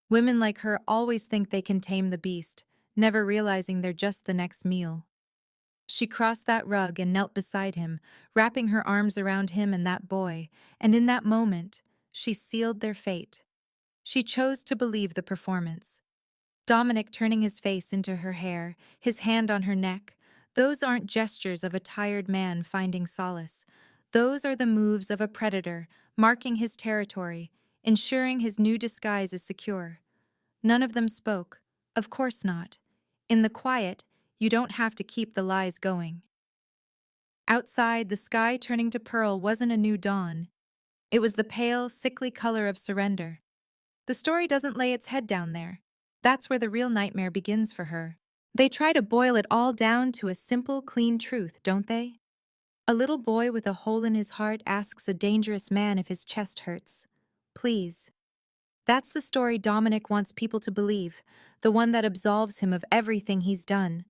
S2: Women like her always think they can tame the beast, never realizing they're just the next meal. She crossed that rug and knelt beside him, wrapping her arms around him and that boy, and in that moment, she sealed their fate. She chose to believe the performance. Dominic turning his face into her hair, his hand on her neck, those aren't gestures of a tired man finding solace. Those are the moves of a predator, marking his territory, ensuring his new disguise is secure. None of them spoke. Of course not. In the quiet, You don't have to keep the lies going. Outside, the sky turning to pearl wasn't a new dawn. It was the pale, sickly color of surrender. The story doesn't lay its head down there. That's where the real nightmare begins for her. They try to boil it all down to a simple, clean truth, don't they? A little boy with a hole in his heart asks a dangerous man if his chest hurts. Please. That's the story Dominic wants people to believe, the one that absolves him of everything he's done.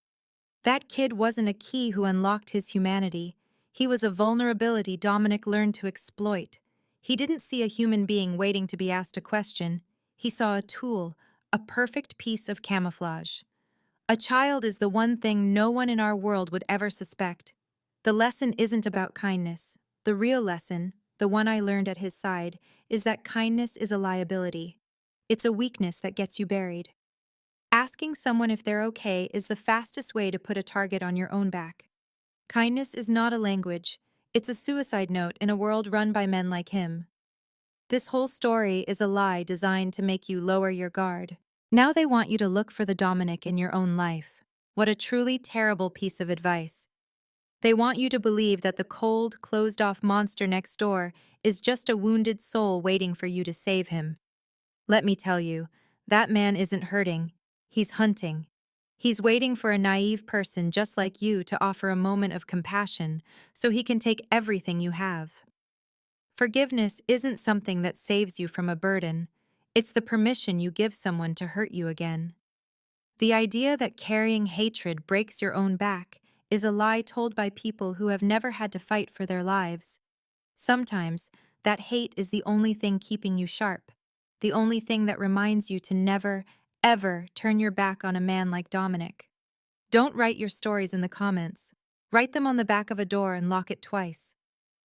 S2: That kid wasn't a key who unlocked his humanity. He was a vulnerability Dominic learned to exploit. He didn't see a human being waiting to be asked a question. He saw a tool, a perfect piece of camouflage. A child is the one thing no one in our world would ever suspect. The lesson isn't about kindness. The real lesson, the one I learned at his side, is that kindness is a liability. It's a weakness that gets you buried. Asking someone if they're okay is the fastest way to put a target on your own back. Kindness is not a language. It's a suicide note in a world run by men like him. This whole story is a lie designed to make you lower your guard. Now they want you to look for the Dominic in your own life. What a truly terrible piece of advice. They want you to believe that the cold, closed-off monster next door is just a wounded soul waiting for you to save him. Let me tell you, that man isn't hurting. He's hunting. He's waiting for a naive person just like you to offer a moment of compassion so he can take everything you have. Forgiveness isn't something that saves you from a burden. It's the permission you give someone to hurt you again. The idea that carrying hatred breaks your own back is a lie told by people who have never had to fight for their lives. Sometimes, that hate is the only thing keeping you sharp, the only thing that reminds you to never, ever turn your back on a man like Dominic. Don't write your stories in the comments. Write them on the back of a door and lock it twice.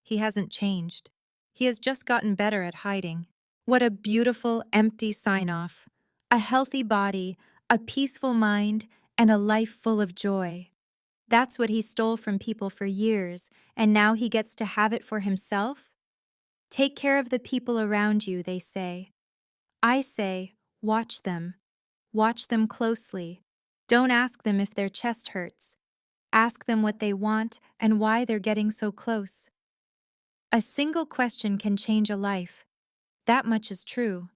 S2: He hasn't changed. He has just gotten better at hiding. What a beautiful, empty sign-off. A healthy body, a peaceful mind, and a life full of joy. That's what he stole from people for years, and now he gets to have it for himself? Take care of the people around you, they say. I say, watch them. Watch them closely. Don't ask them if their chest hurts. Ask them what they want and why they're getting so close. A single question can change a life. That much is true.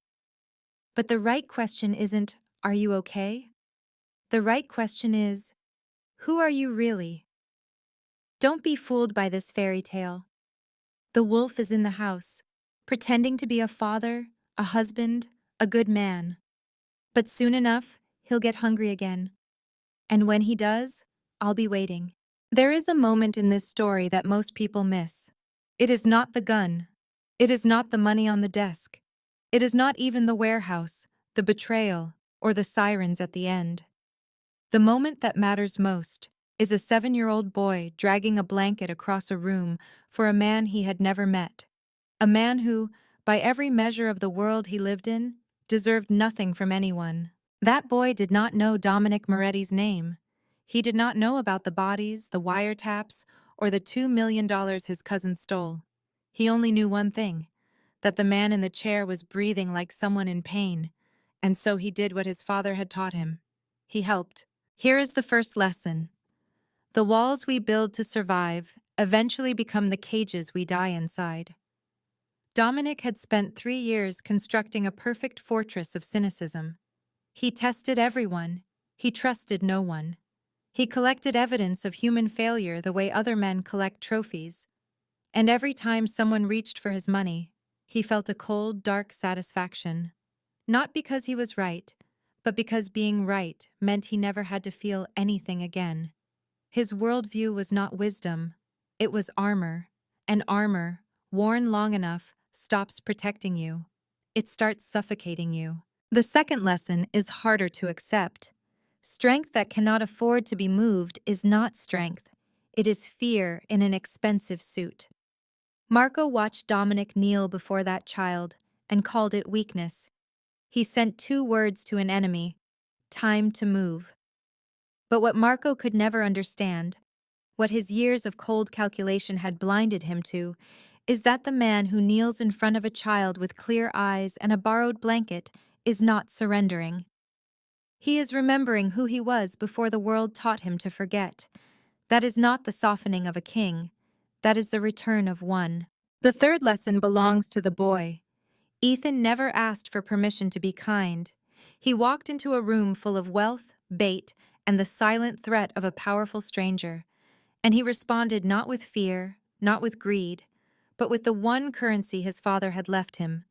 S2: But the right question isn't, are you okay? The right question is, who are you really? Don't be fooled by this fairy tale. The wolf is in the house, pretending to be a father, a husband, a good man. But soon enough, he'll get hungry again. And when he does, I'll be waiting. There is a moment in this story that most people miss. It is not the gun. It is not the money on the desk. It is not even the warehouse, the betrayal, or the sirens at the end. The moment that matters most is a 7-year-old boy dragging a blanket across a room for a man he had never met. A man who, by every measure of the world he lived in, deserved nothing from anyone. That boy did not know Dominic Moretti's name. He did not know about the bodies, the wiretaps, or the $2 million his cousin stole. He only knew one thing, that the man in the chair was breathing like someone in pain, and so he did what his father had taught him. He helped. Here is the first lesson. The walls we build to survive eventually become the cages we die inside. Dominic had spent 3 years constructing a perfect fortress of cynicism. He tested everyone. He trusted no one. He collected evidence of human failure the way other men collect trophies. And every time someone reached for his money, he felt a cold, dark satisfaction. Not because he was right, but because being right meant he never had to feel anything again. His worldview was not wisdom. It was armor. And armor, worn long enough, stops protecting you. It starts suffocating you. The second lesson is harder to accept. Strength that cannot afford to be moved is not strength. It is fear in an expensive suit. Marco watched Dominic kneel before that child and called it weakness. He sent 2 words to an enemy: time to move. But what Marco could never understand, what his years of cold calculation had blinded him to, is that the man who kneels in front of a child with clear eyes and a borrowed blanket is not surrendering. He is remembering who he was before the world taught him to forget. That is not the softening of a king. That is the return of one. The third lesson belongs to the boy. Ethan never asked for permission to be kind. He walked into a room full of wealth, bait, and the silent threat of a powerful stranger. And he responded not with fear, not with greed, but with the one currency his father had left him: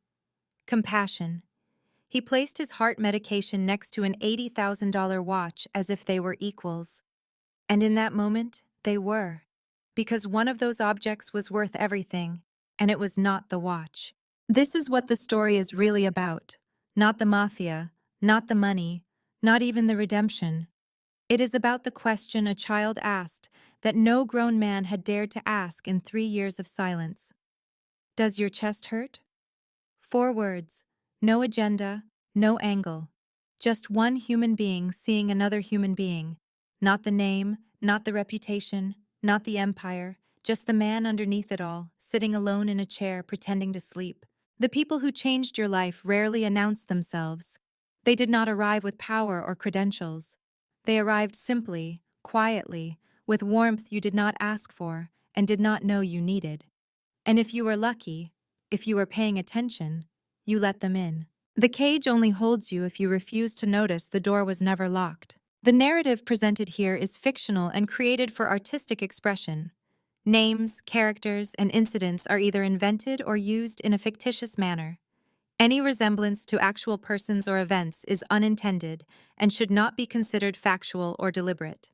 S2: compassion. He placed his heart medication next to an $80,000 watch as if they were equals. And in that moment, they were. Because one of those objects was worth everything, and it was not the watch. This is what the story is really about. Not the mafia, not the money, not even the redemption. It is about the question a child asked that no grown man had dared to ask in 3 years of silence. Does your chest hurt? 4 words. No agenda, no angle. Just one human being seeing another human being. Not the name, not the reputation, not the empire, just the man underneath it all, sitting alone in a chair pretending to sleep. The people who changed your life rarely announced themselves. They did not arrive with power or credentials. They arrived simply, quietly, with warmth you did not ask for and did not know you needed. And if you were lucky, if you were paying attention, you let them in. The cage only holds you if you refuse to notice the door was never locked. The narrative presented here is fictional and created for artistic expression. Names, characters, and incidents are either invented or used in a fictitious manner. Any resemblance to actual persons or events is unintended and should not be considered factual or deliberate.